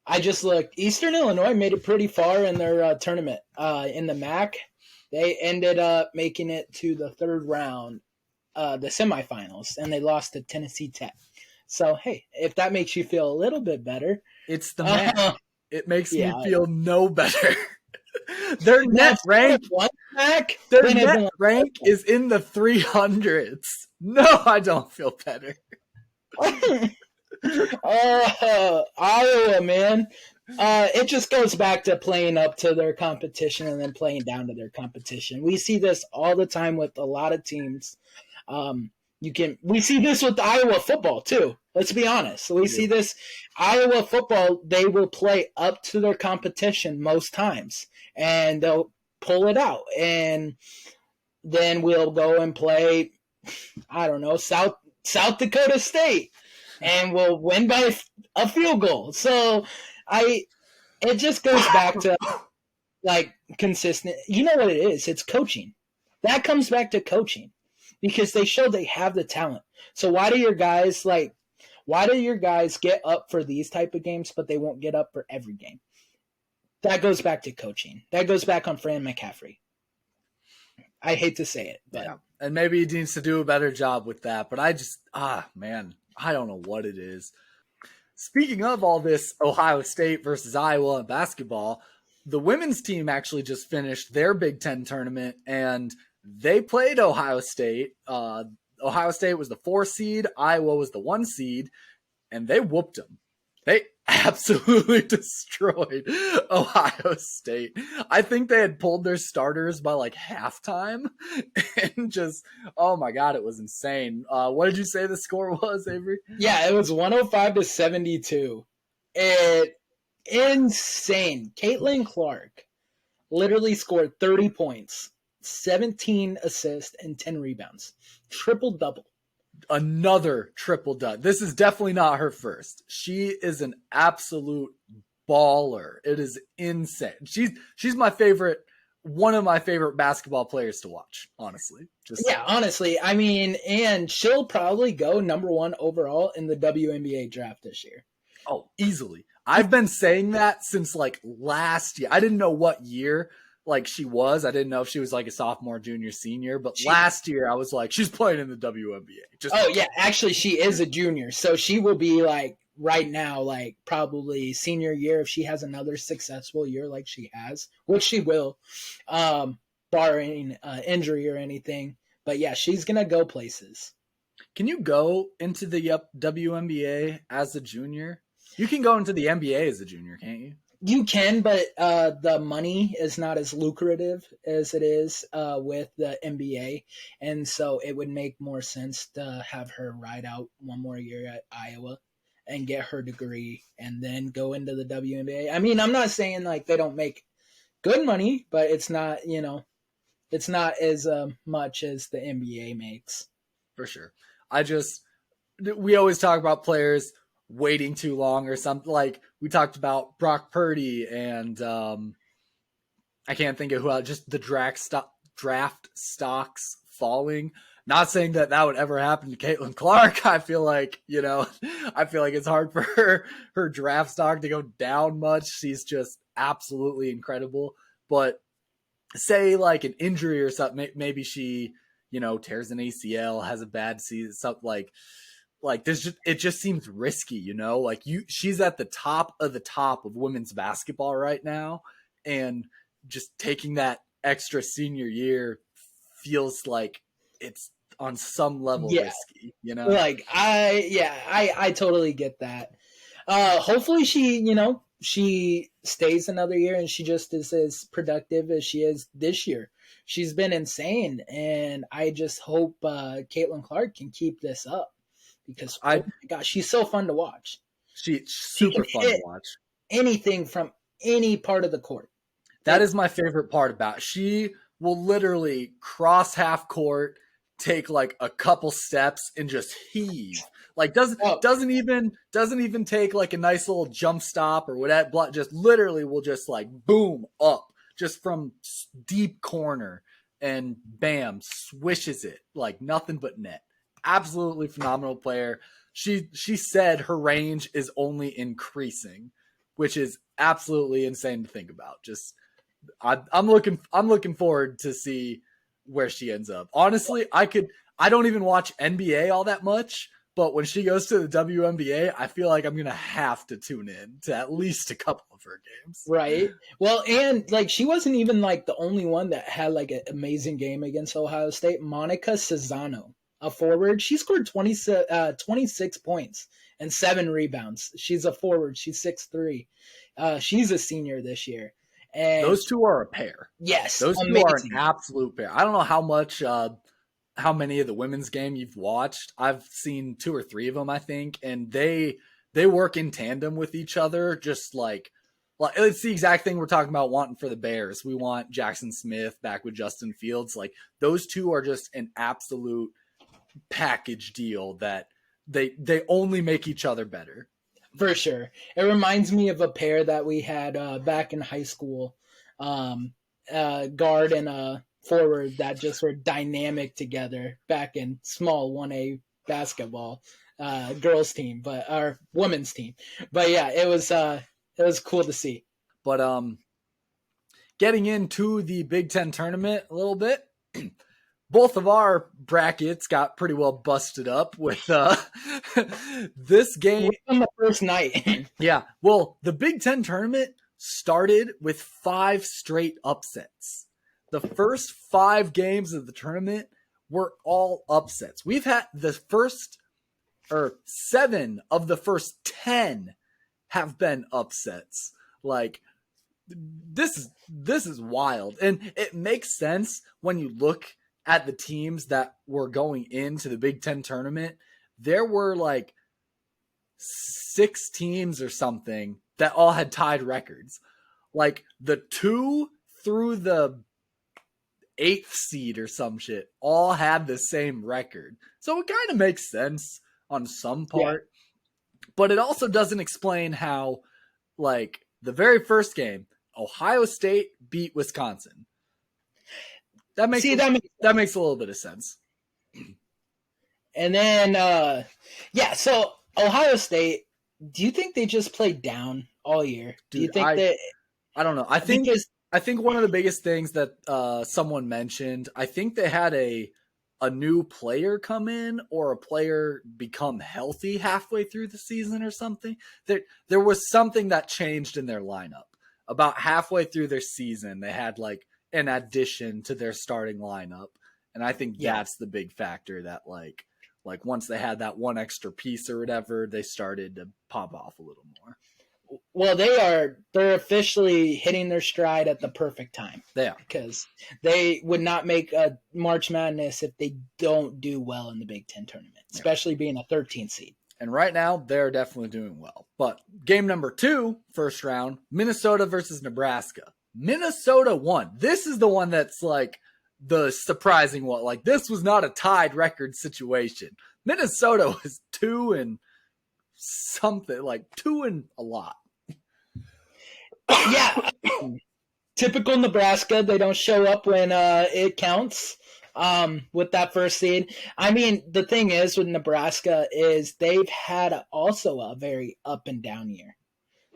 I just looked. Eastern Illinois made it pretty far in their tournament. In the MAC, they ended up making it to the third round, the semifinals, and they lost to Tennessee Tech. So, hey, if that makes you feel a little bit better. It's the MAC. It makes me feel no better. Their net rank is in the 300s. No, I don't feel better. Iowa, man. It just goes back to playing up to their competition and then playing down to their competition. We see this all the time with a lot of teams. We see this with Iowa football too. Let's be honest. We see this Iowa football. They will play up to their competition most times, and they'll pull it out. And then we'll go and play, I don't know, South Dakota State, and we'll win by a field goal. So it just goes back to consistent. You know what it is? It's coaching. That comes back to coaching. Because they show they have the talent. So why do your guys get up for these type of games, but they won't get up for every game? That goes back to coaching. That goes back on Fran McCaffrey. I hate to say it, but yeah. And maybe he needs to do a better job with that. But I just, I don't know what it is. Speaking of all this Ohio State versus Iowa in basketball, the women's team actually just finished their Big Ten tournament, and they played Ohio State. Ohio State was the 4 seed. Iowa was the 1 seed, and they whooped them. They absolutely destroyed Ohio State. I think they had pulled their starters by like halftime and just, oh my God, it was insane. What did you say the score was, Avery? Yeah, it was 105-72. It insane. Caitlin Clark literally scored 30 points, 17 assists, and 10 rebounds. Triple double. Another triple dud. This is definitely not her first. She is an absolute baller. It is insane. She's my favorite, one of my favorite basketball players to watch, honestly. Yeah, honestly. I mean, and she'll probably go number 1 overall in the WNBA draft this year. Oh, easily. I've been saying that since like last year. I didn't know what year like she was. I didn't know if she was like a sophomore, junior, senior. But last year I was like, she's playing in the WNBA. Oh yeah, actually she is a junior, so she will be like right now, like probably senior year if she has another successful year like she has, which she will, barring injury or anything. But yeah, she's gonna go places. Can you go into the WNBA as a junior? You can go into the NBA as a junior, can't you? You can, but the money is not as lucrative as it is with the NBA. And so it would make more sense to have her ride out one more year at Iowa and get her degree and then go into the WNBA. I mean, I'm not saying like they don't make good money, but it's not, it's not as much as the NBA makes. For sure. We always talk about players waiting too long or something. Like we talked about Brock Purdy and I can't think of who else, just the draft stocks falling. Not saying that would ever happen to Caitlin Clark. I feel like, it's hard for her draft stock to go down much. She's just absolutely incredible. But say like an injury or something, maybe she, tears an ACL, has a bad season, something like this. It just seems risky, like she's at the top of women's basketball right now. And just taking that extra senior year feels like it's on some level risky, Like I totally get that. Hopefully she stays another year and she just is as productive as she is this year. She's been insane, and I just hope Caitlin Clark can keep this up because oh my gosh, she's so fun to watch. She's super fun to watch. Anything from any part of the court. That is my favorite part about it. She will literally cross half court, take like a couple steps and just heave. Like doesn't even take like a nice little jump stop or whatever. Just literally will just like boom up just from deep corner and bam, swishes it like nothing but net. Absolutely phenomenal player. She said her range is only increasing, which is absolutely insane to think about. Just I'm looking forward to see where she ends up. Honestly, I don't even watch NBA all that much, but when she goes to the WNBA, I feel like I'm going to have to tune in to at least a couple of her games. Right. Well, and like she wasn't even like the only one that had like an amazing game against Ohio State. Monica Cesano, a forward, she scored 26 points and 7 rebounds. She's a forward. She's 6'3". She's a senior this year. And those two are a pair. Yes. Those two are an absolute pair. I don't know how many of the women's game you've watched. I've seen 2 or 3 of them, I think. And they work in tandem with each other. Just like it's the exact thing we're talking about wanting for the Bears. We want Jackson Smith back with Justin Fields. Like those two are just an absolute package deal that they only make each other better. For sure. It reminds me of a pair that we had back in high school, guard and forward that just were dynamic together back in small 1A basketball girls team, but our women's team. But yeah, it was cool to see. But getting into the Big Ten tournament a little bit, both of our brackets got pretty well busted up with this game on the first night. Yeah, well, the Big Ten tournament started with 5 straight upsets. The first 5 games of the tournament were all upsets. We've had 7 of the first 10 have been upsets. Like this is wild, and it makes sense when you look at the teams that were going into the Big Ten tournament. There were like 6 teams or something that all had tied records. Like the 2 through the 8th seed or some shit all had the same record. So it kind of makes sense on some part, but it also doesn't explain how, like, the very first game, Ohio State beat Wisconsin. That makes a little bit of sense. And then, so Ohio State, do you think they just played down all year? Dude, do you think that? I don't know. I think one of the biggest things that someone mentioned, I think they had a new player come in or a player become healthy halfway through the season or something. There was something that changed in their lineup. About halfway through their season, they had like an addition to their starting lineup. And I think that's the big factor that like once they had that one extra piece or whatever, they started to pop off a little more. Well, they're officially hitting their stride at the perfect time. They are. Because they would not make a March Madness if they don't do well in the Big Ten tournament, especially being a 13th seed. And right now, they're definitely doing well. But game number 2, first round, Minnesota versus Nebraska. Minnesota won. This is the one that's like the surprising one. Like, this was not a tied record situation. Minnesota was 2 and something, like 2 and a lot. Yeah. Typical Nebraska. They don't show up when it counts. With that first seed. I mean, the thing is with Nebraska is they've had also a very up and down year.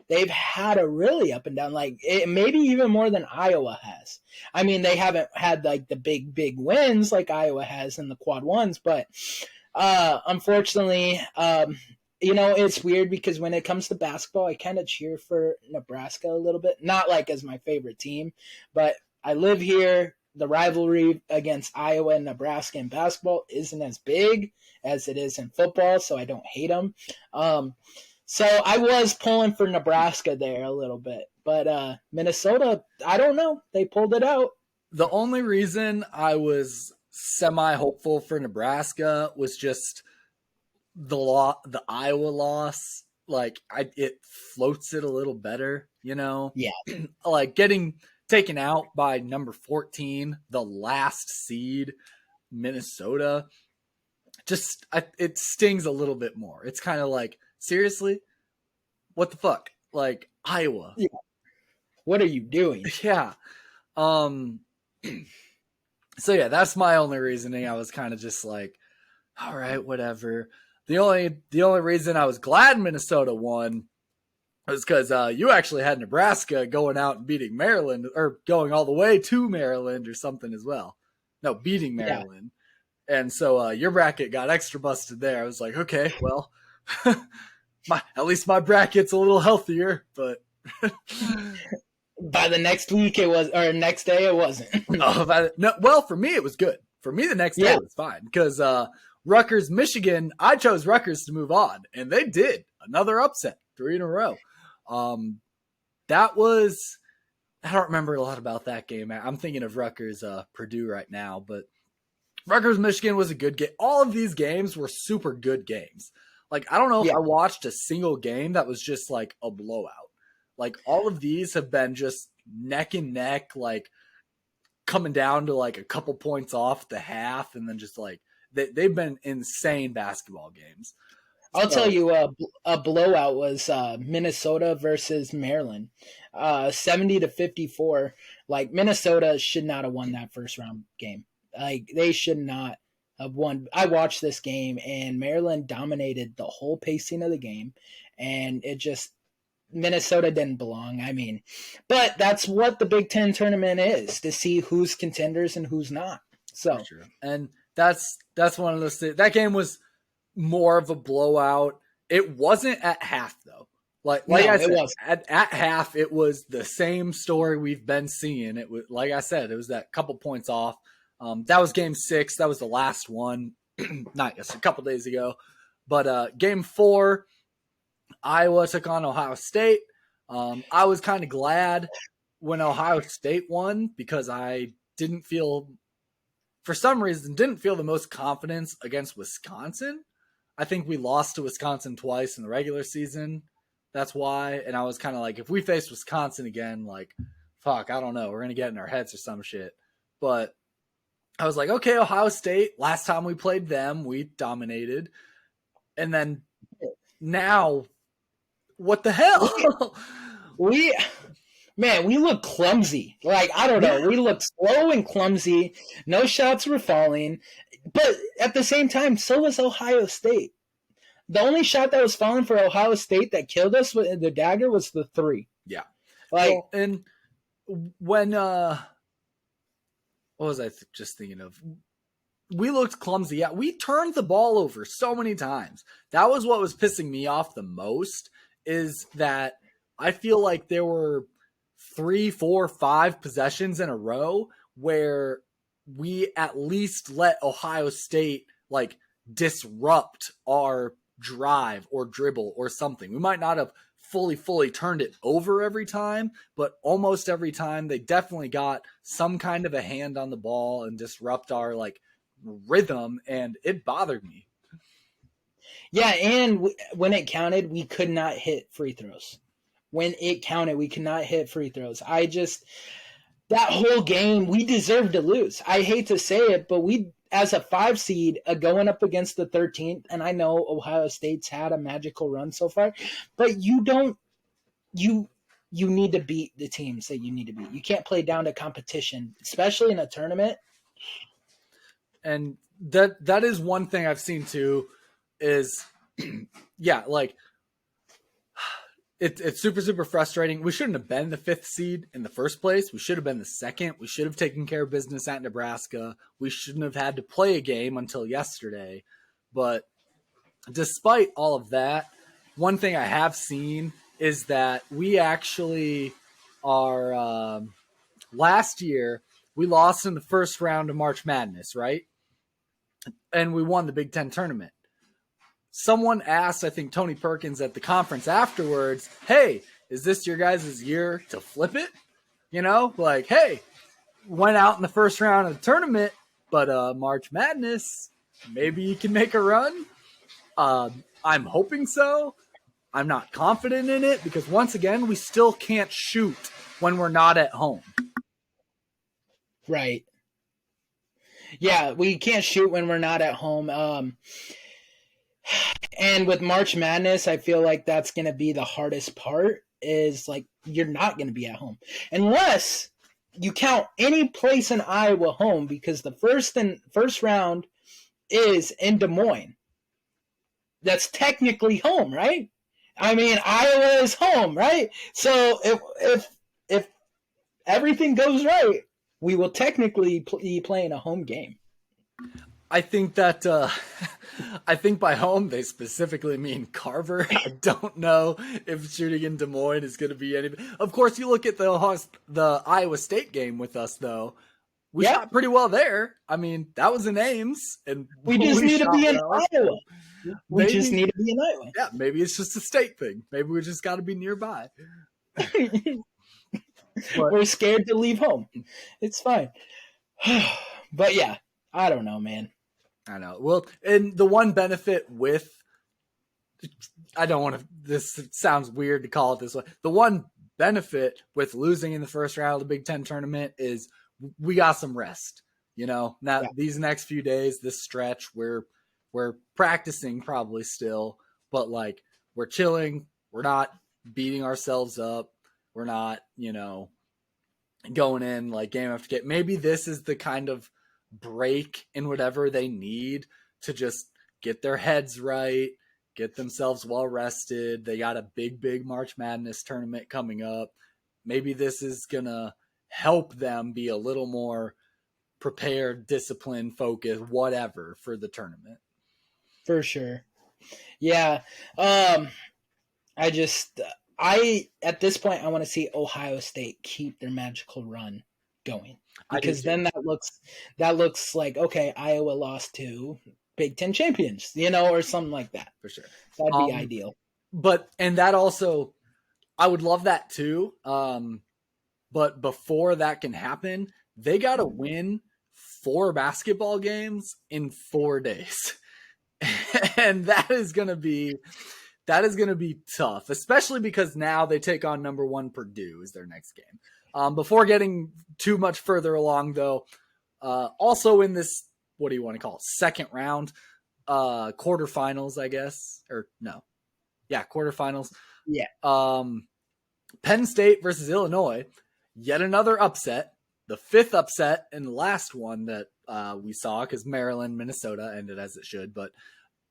They've had a really up and down, like maybe even more than Iowa has. I mean, they haven't had like the big wins like Iowa has in the quad ones, but unfortunately, it's weird because when it comes to basketball, I kind of cheer for Nebraska a little bit. Not like as my favorite team, but I live here. The rivalry against Iowa and Nebraska in basketball isn't as big as it is in football, so I don't hate them. So I was pulling for Nebraska there a little bit. But Minnesota, I don't know. They pulled it out. The only reason I was semi-hopeful for Nebraska was just the Iowa loss. Like, it floats it a little better, Yeah. Like, getting taken out by number 14, the last seed, Minnesota, it stings a little bit more. It's kind of like, seriously? What the fuck? Like, Iowa. Yeah. What are you doing? Yeah. So yeah, that's my only reasoning. I was kind of just like, all right, whatever. The only reason I was glad Minnesota won was because you actually had Nebraska going out and beating Maryland, or going all the way to Maryland or something as well. No, beating Maryland. Yeah. And so your bracket got extra busted there. I was like, okay, well, at least my bracket's a little healthier, but by the next week next day it wasn't. Well, for me it was good. For me the next day was fine because Rutgers, Michigan, I chose Rutgers to move on, and they did. Another upset, 3 in a row. That was, I don't remember a lot about that game. I'm thinking of Rutgers, Purdue right now, but Rutgers, Michigan was a good game. All of these games were super good games. Like, I don't know if I watched a single game that was just like a blowout. Like, all of these have been just neck and neck, like coming down to like a couple points off the half, and then just like they've been insane basketball games. I'll tell you, a blowout was Minnesota versus Maryland, 70-54. Like, Minnesota should not have won that first round game. Like, they should not have won. I watched this game, and Maryland dominated the whole pacing of the game, and Minnesota didn't belong. I mean, but that's what the Big Ten tournament is, to see who's contenders and who's not. So, and that's one of those things. That game was more of a blowout. It wasn't at half though. I said, at half, it was the same story we've been seeing. It was, like I said, it was that couple points off. That was game 6. That was the last one, not just a couple days ago. But game 4, Iowa took on Ohio State. I was kind of glad when Ohio State won because I didn't feel, for some reason, didn't feel the most confidence against Wisconsin. I think we lost to Wisconsin twice in the regular season. That's why. And I was kind of like, if we face Wisconsin again, like, fuck, I don't know. We're going to get in our heads or some shit. But I was like, okay, Ohio State, last time we played them, we dominated. And then now, what the hell? we look clumsy. Like, I don't know. We look slow and clumsy. No shots were falling. But at the same time, so was Ohio State. The only shot that was falling for Ohio State that killed us with the dagger was the 3. Yeah. Like, well, and when, what was I just thinking of? We looked clumsy. Yeah, we turned the ball over so many times. That was what was pissing me off the most, is that I feel like there were 3, 4, 5 possessions in a row where we at least let Ohio State like disrupt our drive or dribble or something. We might not have fully turned it over every time, but almost every time they definitely got some kind of a hand on the ball and disrupt our like rhythm, and it bothered me. Yeah, and when it counted, we could not hit free throws. When it counted, we could not hit free throws. That whole game, we deserved to lose. I hate to say it, but we, as a 5 seed, going up against the 13th, and I know Ohio State's had a magical run so far, but you need to beat the teams that you need to beat. You can't play down to competition, especially in a tournament. And that is one thing I've seen too, is yeah, like it's super frustrating. We shouldn't have been the 5th seed in the first place. We should have been the 2nd. We should have taken care of business at Nebraska. We shouldn't have had to play a game until yesterday. But despite all of that, one thing I have seen is that we actually are last year we lost in the first round of March Madness, right? And we won the Big Ten tournament. Someone asked, I think Tony Perkins at the conference afterwards, hey, is this your guys' year to flip it? You know, like, hey, went out in the first round of the tournament, but March Madness, maybe you can make a run. I'm hoping so. I'm not confident in it because, once again, we still can't shoot when we're not at home. Right. Yeah, we can't shoot when we're not at home. And with March Madness, I feel like that's going to be the hardest part, is like you're not going to be at home. Unless you count any place in Iowa home, because the first round is in Des Moines. That's technically home, right? I mean, Iowa is home, right? So if everything goes right, we will technically be playing a home game. I think that I think by home they specifically mean Carver. I don't know if shooting in Des Moines is going to be any. Of course, you look at the Iowa State game with us, though. We shot pretty well there. I mean, that was in Ames, and we just need to be in Iowa. We just need to be in Iowa. Yeah, maybe it's just a state thing. Maybe we just got to be nearby. We're scared to leave home. It's fine. But yeah, I don't know, man. I know. Well, and the one benefit with, I don't want to, this sounds weird to call it this way. The one benefit with losing in the first round of the Big Ten tournament is we got some rest. You know, now these next few days, this stretch, we're practicing probably still, but like we're chilling. We're not beating ourselves up. We're not, you know, going in like game after game. Maybe this is the kind of break in whatever they need to just get their heads right, get themselves well rested. They got a big March Madness tournament coming up. Maybe this is gonna help them be a little more prepared, disciplined, focused, whatever for the tournament. For sure. Yeah. At this point I want to see Ohio State keep their magical run going. Because then that looks like, okay, Iowa lost to Big Ten champions, you know, or something like that. For sure. That'd be ideal. and that also, I would love that too. But before that can happen, they got to win 4 basketball games in 4 days. And that is going to be tough, especially because now they take on number 1 Purdue as their next game. Before getting too much further along, though, also in this, what do you want to call it, second round, quarterfinals, I guess, or no, yeah, quarterfinals. Yeah. Penn State versus Illinois, yet another upset, the 5th upset and the last one that we saw, because Maryland, Minnesota ended as it should, but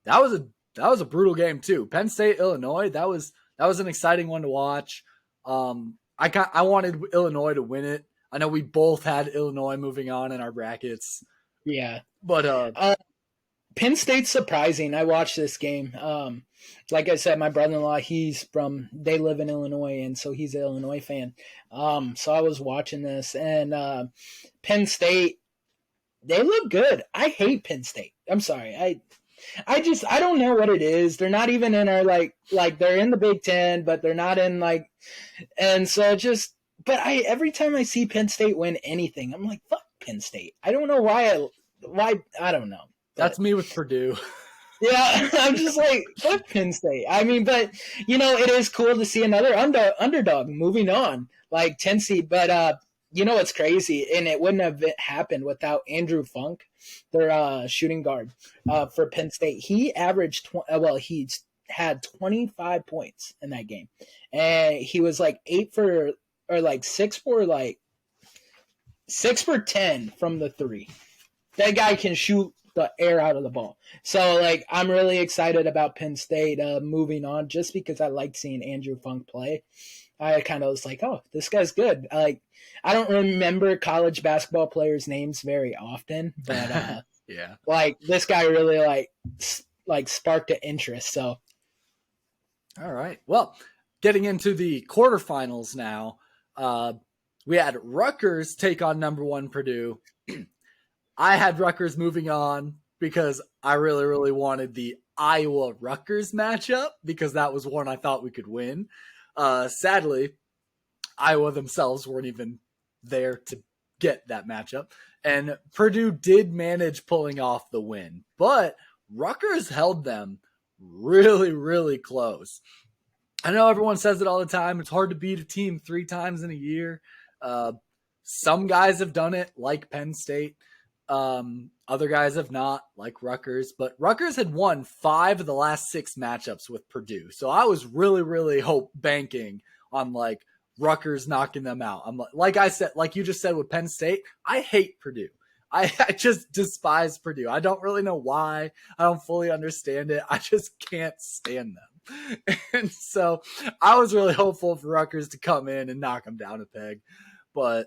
that was a brutal game too. Penn State, Illinois, that was an exciting one to watch. I wanted Illinois to win it. I know we both had Illinois moving on in our brackets. Yeah. But Penn State's surprising. I watched this game. Like I said, my brother-in-law, they live in Illinois, and so he's an Illinois fan. So I was watching this, and Penn State, they look good. I hate Penn State. I'm sorry. I don't know what it is. They're not even in our like they're in the Big Ten, but they're not in and so but every time I see Penn State win anything, I'm like, fuck Penn State. I don't know why I don't know. That's me with Purdue. Yeah, I'm just like, fuck Penn State. I mean, but it is cool to see another underdog moving on, like 10 seed. But what's crazy, and it wouldn't have happened without Andrew Funk, their shooting guard for Penn State. He averaged he had 25 points in that game, and he was like 6 for 10 from the 3. That guy can shoot the air out of the ball. So I'm really excited about Penn State moving on, just because I liked seeing Andrew Funk play. I kind of was like, oh, this guy's good. I don't remember college basketball players' names very often, but yeah, this guy really sparked an interest. So, all right. Well, getting into the quarterfinals now, we had Rutgers take on number 1 Purdue. I had Rutgers moving on because I really, really wanted the Iowa-Rutgers matchup, because that was one I thought we could win. Sadly, Iowa themselves weren't even there to get that matchup. And Purdue did manage pulling off the win, but Rutgers held them really, really close. I know everyone says it all the time. It's hard to beat a team 3 times in a year. Some guys have done it, like Penn State. Other guys have not, like Rutgers, but Rutgers had won 5 of the last 6 matchups with Purdue. So I was really, really banking on Rutgers knocking them out. I'm like I said, like you just said with Penn State, I hate Purdue. I just despise Purdue. I don't really know why. I don't fully understand it. I just can't stand them. And so I was really hopeful for Rutgers to come in and knock them down a peg. But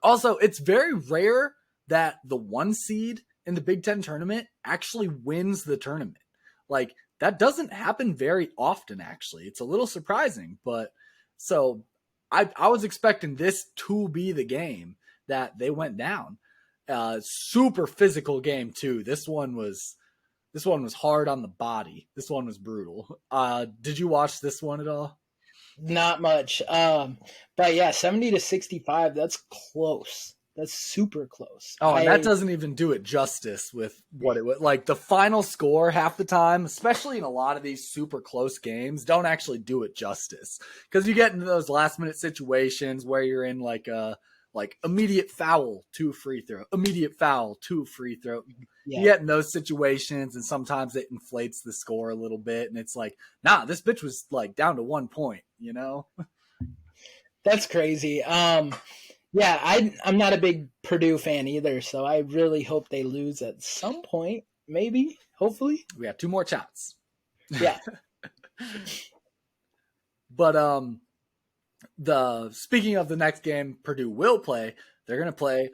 also, it's very rare that the 1 seed in the Big Ten tournament actually wins the tournament. That doesn't happen very often, actually. It's a little surprising, but so I was expecting this to be the game that they went down. Super physical game too. This one was hard on the body. This one was brutal. Did you watch this one at all? Not much. But yeah, 70-65, that's close. That's super close. Oh, and that doesn't even do it justice with what it was. The final score half the time, especially in a lot of these super close games, don't actually do it justice. Because you get into those last minute situations where you're in immediate foul, 2 free throw, immediate foul, 2 free throw. Yeah. You get in those situations, and sometimes it inflates the score a little bit, and it's nah, this bitch was down to 1 point, That's crazy. Yeah, I'm not a big Purdue fan either, so I really hope they lose at some point, maybe, hopefully. We have 2 more shots. Yeah. But speaking of the next game Purdue will play, they're going to play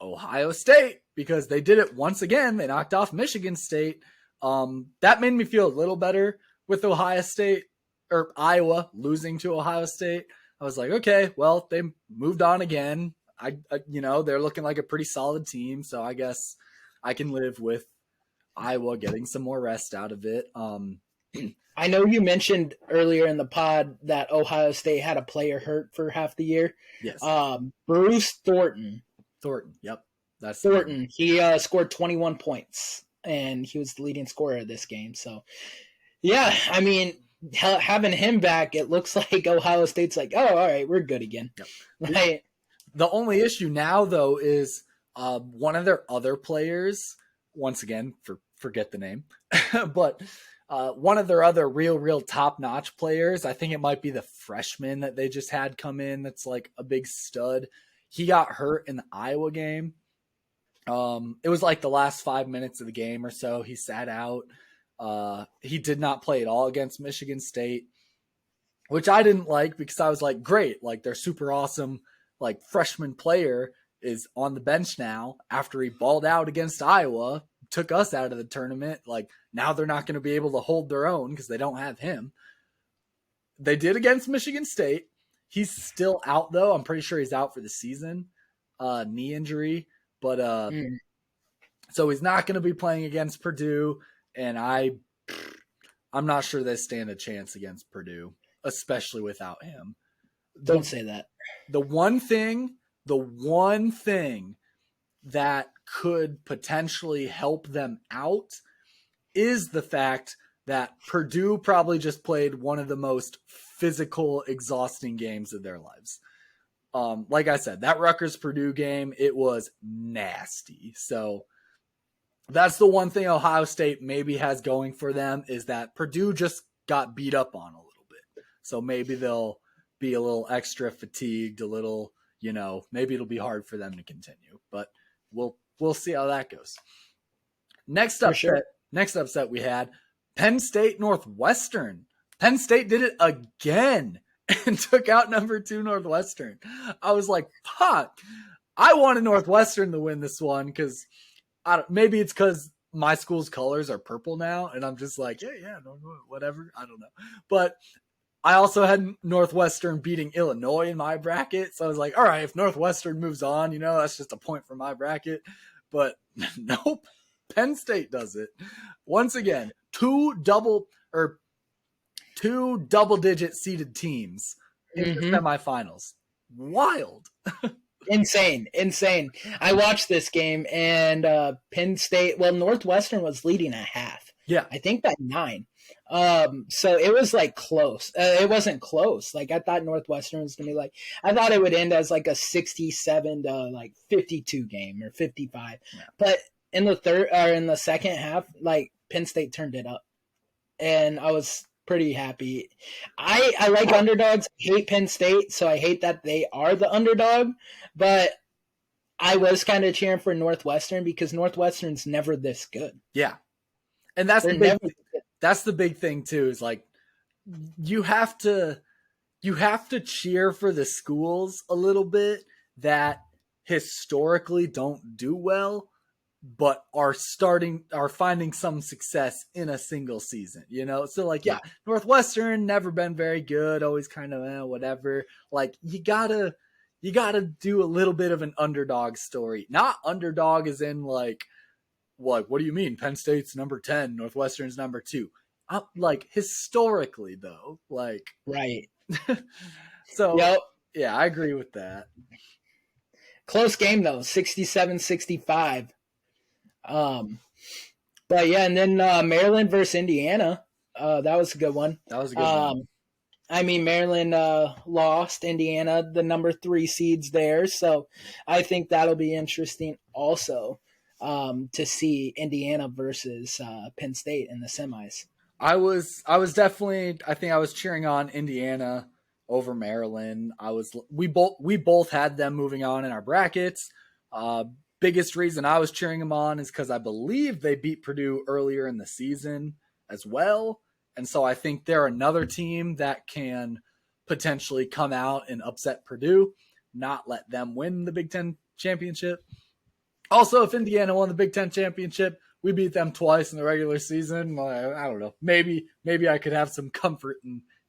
Ohio State, because they did it once again. They knocked off Michigan State. That made me feel a little better with Ohio State, or Iowa losing to Ohio State. I was like, okay, well, they moved on again. They're looking like a pretty solid team, so I guess I can live with Iowa getting some more rest out of it. I know you mentioned earlier in the pod that Ohio State had a player hurt for half the year. Yes. Bruce Thornton. Thornton. Yep. That's Thornton. He scored 21 points, and he was the leading scorer of this game. So, yeah, I mean, having him back, it looks like Ohio State's like, oh, all right, we're good again. Yep. Right. The only issue now, though, is one of their other players, once again, forget the name, but one of their other real top-notch players, I think it might be the freshman that they just had come in that's like a big stud. He got hurt in the Iowa game. It was like the last 5 minutes of the game or so. He sat out. He did not play at all against Michigan State, which I didn't like because I was like, great, like they're super awesome. Like freshman player is on the bench now after he balled out against Iowa, took us out of the tournament. Like now they're not going to be able to hold their own because they don't have him. They did against Michigan State. He's still out though. I'm pretty sure he's out for the season, knee injury. But so he's not going to be playing against Purdue, and I'm not sure they stand a chance against Purdue, especially without him. Don't say that. The one thing that could potentially help them out is the fact that Purdue probably just played one of the most physical, exhausting games of their lives. Like I said, that Rutgers-Purdue game, it was nasty. So that's the one thing Ohio State maybe has going for them is that Purdue just got beat up on a little bit. So maybe they'll be a little extra fatigued, a little, maybe it'll be hard for them to continue. But we'll see how that goes. Next upset we had Penn State Northwestern. Penn State did it again and took out number 2 Northwestern. I was like, I wanted Northwestern to win this one because maybe it's because my school's colors are purple now, and I'm just like, yeah, whatever. I don't know. But I also had Northwestern beating Illinois in my bracket, so I was like, all right, if Northwestern moves on, that's just a point for my bracket. But nope, Penn State does it. Once again, two double-digit seeded teams in the semifinals. Wild. Insane. I watched this game, and Penn State, Northwestern was leading at half. Yeah. I think by 9. So it was like close. It wasn't close. Like I thought Northwestern was gonna be like, I thought it would end as like a 67 to like 52 game or 55. Yeah. But in the second half, like Penn State turned it up, and I was pretty happy. I like underdogs. I hate Penn State, so I hate that they are the underdog. But I was kind of cheering for Northwestern because Northwestern's never this good. Yeah, and that's the big thing too. Is like you have to cheer for the schools a little bit that historically don't do well, but are finding some success in a single season, So like, yeah, Northwestern never been very good, always kind of whatever. Like you gotta do a little bit of an underdog story, not underdog as in like, what do you mean? Penn State's number 10, Northwestern's number 2. Like historically though, like right. So yeah, I agree with that. Close game though, 67-65. But yeah, and then Maryland versus Indiana. That was a good one. I mean, Maryland lost. Indiana, the number 3 seeds there. So I think that'll be interesting also to see Indiana versus Penn State in the semis. I was definitely, I think I was cheering on Indiana over Maryland. We both had them moving on in our brackets. Biggest reason I was cheering them on is because I believe they beat Purdue earlier in the season as well. And so I think they're another team that can potentially come out and upset Purdue, not let them win the Big Ten championship. Also, if Indiana won the Big Ten championship, we beat them twice in the regular season. I don't know. Maybe I could have some comfort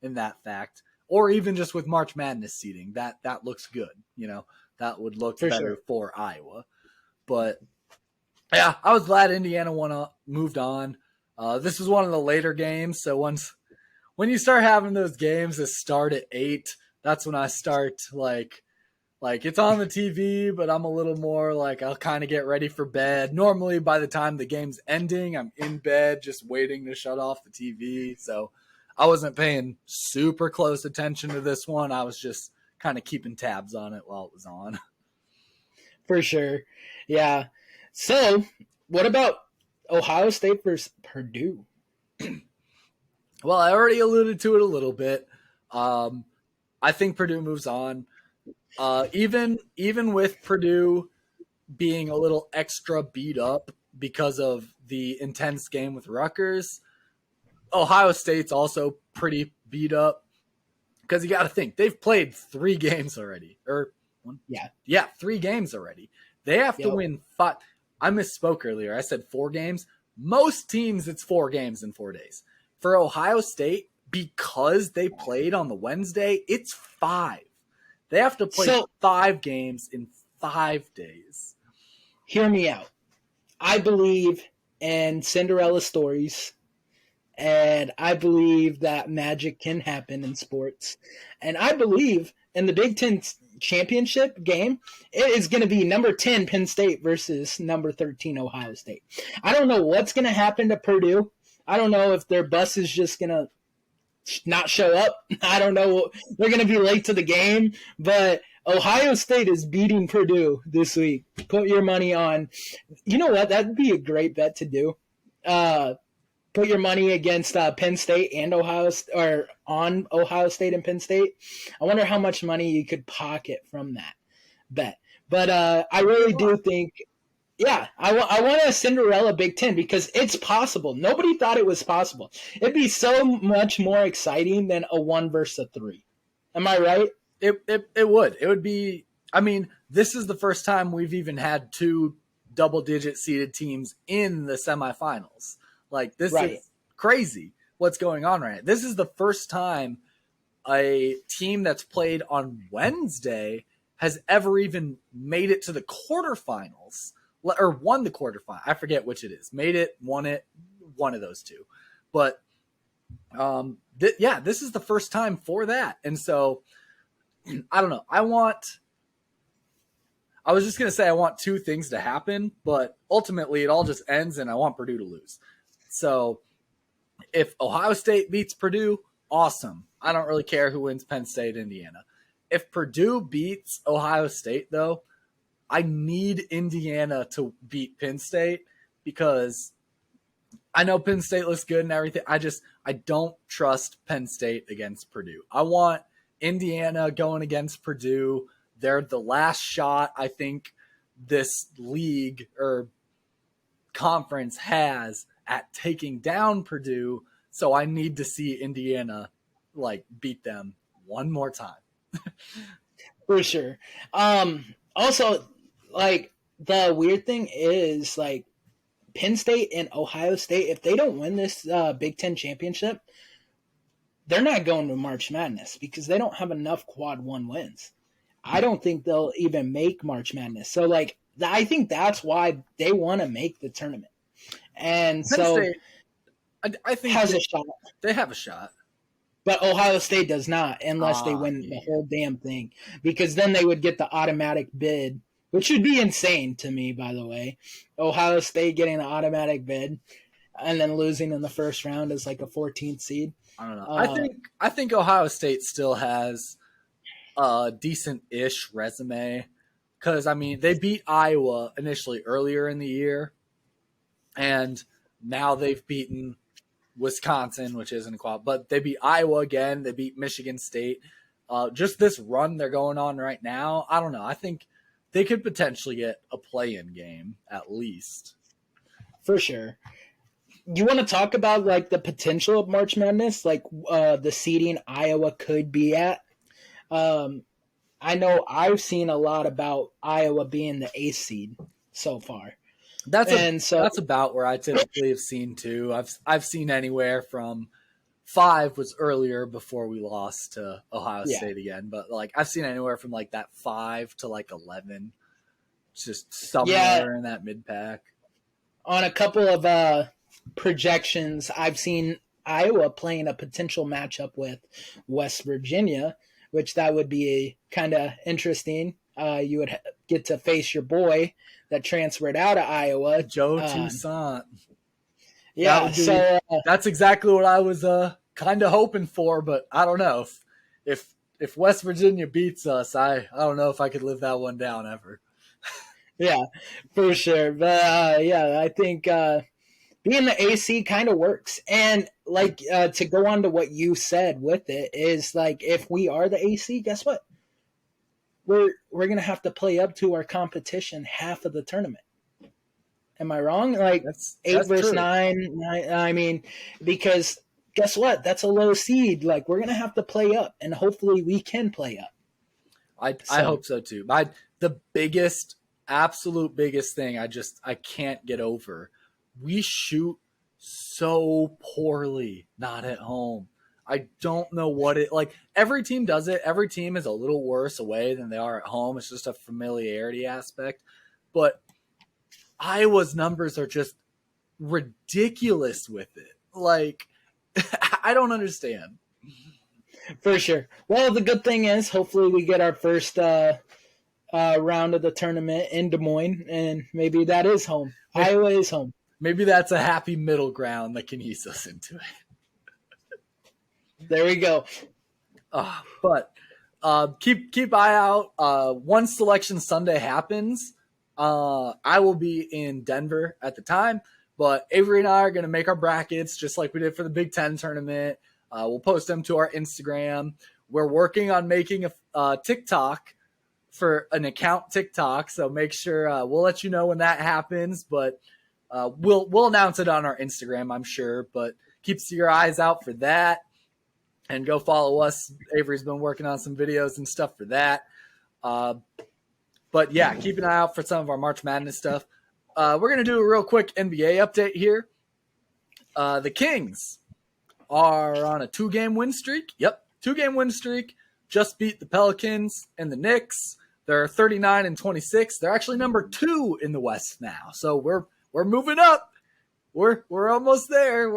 in that fact. Or even just with March Madness seeding. That looks good. That would look better for Iowa. But yeah, I was glad Indiana moved on. This was one of the later games, so when you start having those games that start at 8, that's when I start like it's on the TV, but I'm a little more like I'll kind of get ready for bed. Normally by the time the game's ending, I'm in bed just waiting to shut off the TV. So I wasn't paying super close attention to this one. I was just kind of keeping tabs on it while it was on. For sure. Yeah. So, what about Ohio State versus Purdue? Well, I already alluded to it a little bit. I think Purdue moves on. Even with Purdue being a little extra beat up because of the intense game with Rutgers, Ohio State's also pretty beat up because you got to think they've played 3 games already, or yeah, 3 games already. They have to win 5. I misspoke earlier. I said 4 games. Most teams, it's 4 games in 4 days. For Ohio State, because they played on the Wednesday, it's 5. They have to play 5 games in 5 days. Hear me out. I believe in Cinderella stories, and I believe that magic can happen in sports. And I believe in the Big Ten championship game, it is going to be number 10 Penn State versus number 13 Ohio State. I don't know what's going to happen to Purdue. I don't know if their bus is just going to not show up. I don't know. They're going to be late to the game, but Ohio State is beating Purdue this week. Put your money on. You know what? That'd be a great bet to do. Put your money against Penn State and or on Ohio State and Penn State. I wonder how much money you could pocket from that bet. But I really do think, yeah, I want a Cinderella Big Ten because it's possible. Nobody thought it was possible. It'd be so much more exciting than a 1 versus a 3. Am I right? It would. It would be. I mean, this is the first time we've even had 2 double-digit seeded teams in the semifinals. Like, this is crazy what's going on right now. This is the first time a team that's played on Wednesday has ever even made it to the quarterfinals or won the quarterfinal. I forget which it is. Made it, won it, one of those 2. But, this is the first time for that. And so, I don't know. I was just going to say I want 2 things to happen, but ultimately it all just ends and I want Purdue to lose. So if Ohio State beats Purdue, awesome. I don't really care who wins Penn State, Indiana. If Purdue beats Ohio State, though, I need Indiana to beat Penn State because I know Penn State looks good and everything. I don't trust Penn State against Purdue. I want Indiana going against Purdue. They're the last shot I think this league or conference has at taking down Purdue, so I need to see Indiana beat them one more time. For sure. Also, the weird thing is Penn State and Ohio State, if they don't win this Big Ten championship, they're not going to March Madness because they don't have enough quad 1 wins. I don't think they'll even make March Madness. So I think that's why they want to make the tournament. And Penn State, I think has a shot. They have a shot. But Ohio State does not unless they win the whole damn thing. Because then they would get the automatic bid, which would be insane to me, by the way. Ohio State getting an automatic bid and then losing in the first round as a 14th seed. I don't know. I think Ohio State still has a decent-ish resume. Because, they beat Iowa initially earlier in the year. And now they've beaten Wisconsin, which isn't a quad, but they beat Iowa again. They beat Michigan State. Just this run they're going on right now, I don't know. I think they could potentially get a play-in game at least. For sure. You want to talk about the potential of March Madness, the seeding Iowa could be at? I know I've seen a lot about Iowa being the 8th seed so far. That's about where I typically have seen too. I've seen anywhere from 5 was earlier before we lost to Ohio State again, but I've seen anywhere from that 5 to 11, just somewhere in that mid pack. On a couple of projections, I've seen Iowa playing a potential matchup with West Virginia, which that would be kind of interesting. You would get to face your boy that transferred out of Iowa, Joe Toussaint. Yeah, That's exactly what I was kind of hoping for, but I don't know if West Virginia beats us, I don't know if I could live that one down ever. Yeah, for sure. But I think being the AC kind of works. And like to go on to what you said with it is like if we are the AC, guess what? We're gonna have to play up to our competition half of the tournament. Am I wrong? Like that's 8 versus true. 9. I mean, because guess what? That's a low seed. Like we're gonna have to play up, and hopefully we can play up. I hope so too. The absolute biggest thing I can't get over. We shoot so poorly not at home. I don't know what it like. Every team does it. Every team is a little worse away than they are at home. It's just a familiarity aspect. But Iowa's numbers are just ridiculous with it. Like, I don't understand. For sure. Well, the good thing is hopefully we get our first round of the tournament in Des Moines, and maybe that is home. Iowa is home. Maybe that's a happy middle ground that can ease us into it. There we go. But keep eye out. Once Selection Sunday happens, I will be in Denver at the time. But Avery and I are going to make our brackets just like we did for the Big Ten tournament. We'll post them to our Instagram. We're working on making a TikTok for an account TikTok, so make sure we'll let you know when that happens. But we'll announce it on our Instagram, I'm sure. But keep your eyes out for that. And go follow us. Avery's been working on some videos and stuff for that. But yeah, keep an eye out for some of our March Madness stuff. We're going to do a real quick NBA update here. The Kings are on a 2-game win streak. Yep, 2-game win streak. Just beat the Pelicans and the Knicks. They're 39-26. They're actually number 2 in the West now. So we're moving up. We're almost there.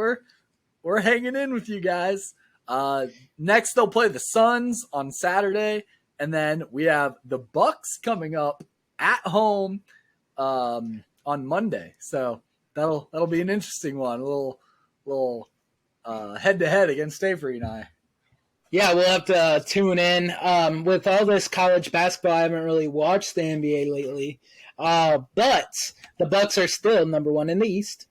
We're hanging in with you guys. Next they'll play the Suns on Saturday, and then we have the Bucks coming up at home on Monday. So that'll be an interesting one. A little head-to-head against Avery and I. Yeah, we'll have to tune in. With all this college basketball, I haven't really watched the NBA lately. But the Bucks are still number 1 in the East.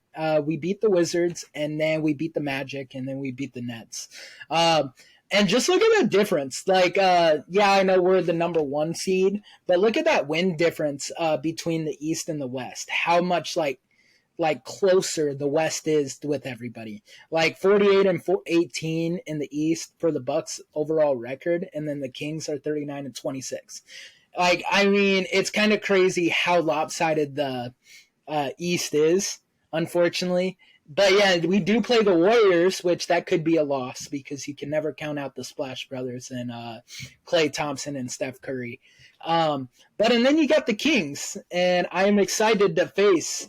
We beat the Wizards, and then we beat the Magic, and then we beat the Nets. And just look at the difference. Like, I know we're the number 1 seed, but look at that win difference between the East and the West. How much like closer the West is with everybody. Like 48-18 in the East for the Bucks overall record, and then the Kings are 39-26. Like, I mean, it's kind of crazy how lopsided the East is, unfortunately. But yeah, we do play the Warriors, which that could be a loss because you can never count out the Splash Brothers and Klay Thompson and Steph Curry. And then you got the Kings, and I am excited to face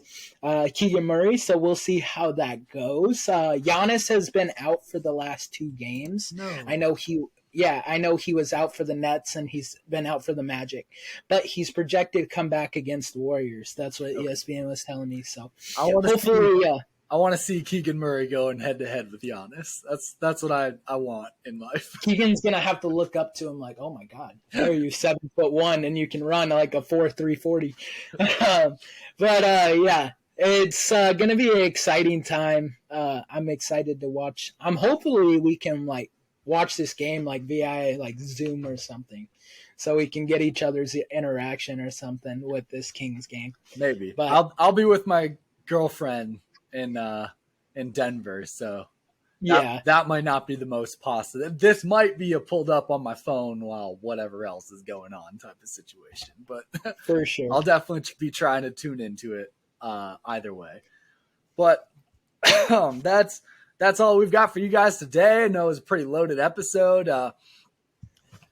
Keegan Murray, so we'll see how that goes. Giannis has been out for the last 2 games. No. I know he was out for the Nets and he's been out for the Magic, but he's projected to come back against the Warriors. That's what ESPN was telling me. So I want to see Keegan Murray going head-to-head with Giannis. That's what I want in life. Keegan's going to have to look up to him like, oh, my God, are you 7'1" and you can run like a 4.3 40. It's going to be an exciting time. I'm excited to watch. Hopefully we can like watch this game like via like Zoom or something, so we can get each other's interaction or something with this Kings game. Maybe, but I'll be with my girlfriend in Denver, so that might not be the most positive. This might be a pulled up on my phone while whatever else is going on type of situation, but for sure I'll definitely be trying to tune into it either way. But that's all we've got for you guys today. I know it was a pretty loaded episode.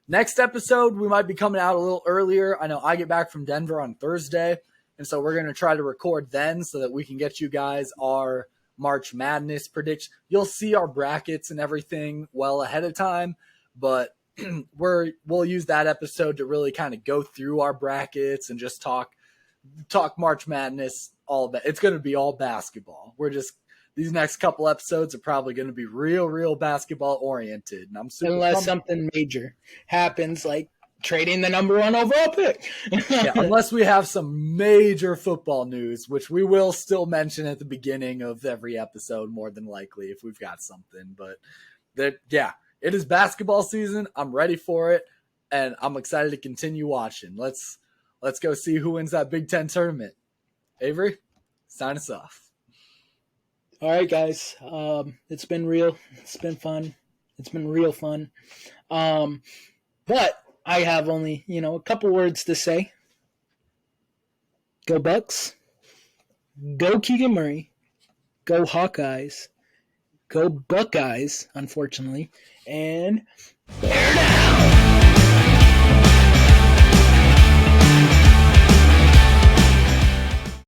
Next episode, we might be coming out a little earlier. I know I get back from Denver on Thursday, and so we're going to try to record then so that we can get you guys our March Madness prediction. You'll see our brackets and everything well ahead of time, but we'll use that episode to really kind of go through our brackets and just talk March Madness, all of that. It's going to be all basketball. These next couple episodes are probably going to be real basketball oriented. And I'm super unless something major happens, like trading the number 1 overall pick. Yeah, unless we have some major football news, which we will still mention at the beginning of every episode, more than likely, if we've got something. But it is basketball season. I'm ready for it, and I'm excited to continue watching. Let's go see who wins that Big Ten tournament. Avery, sign us off. All right, guys. It's been real. It's been fun. It's been real fun. But I have only, a couple words to say. Go Bucks. Go Keegan Murray. Go Hawkeyes. Go Buckeyes, unfortunately. And bear down!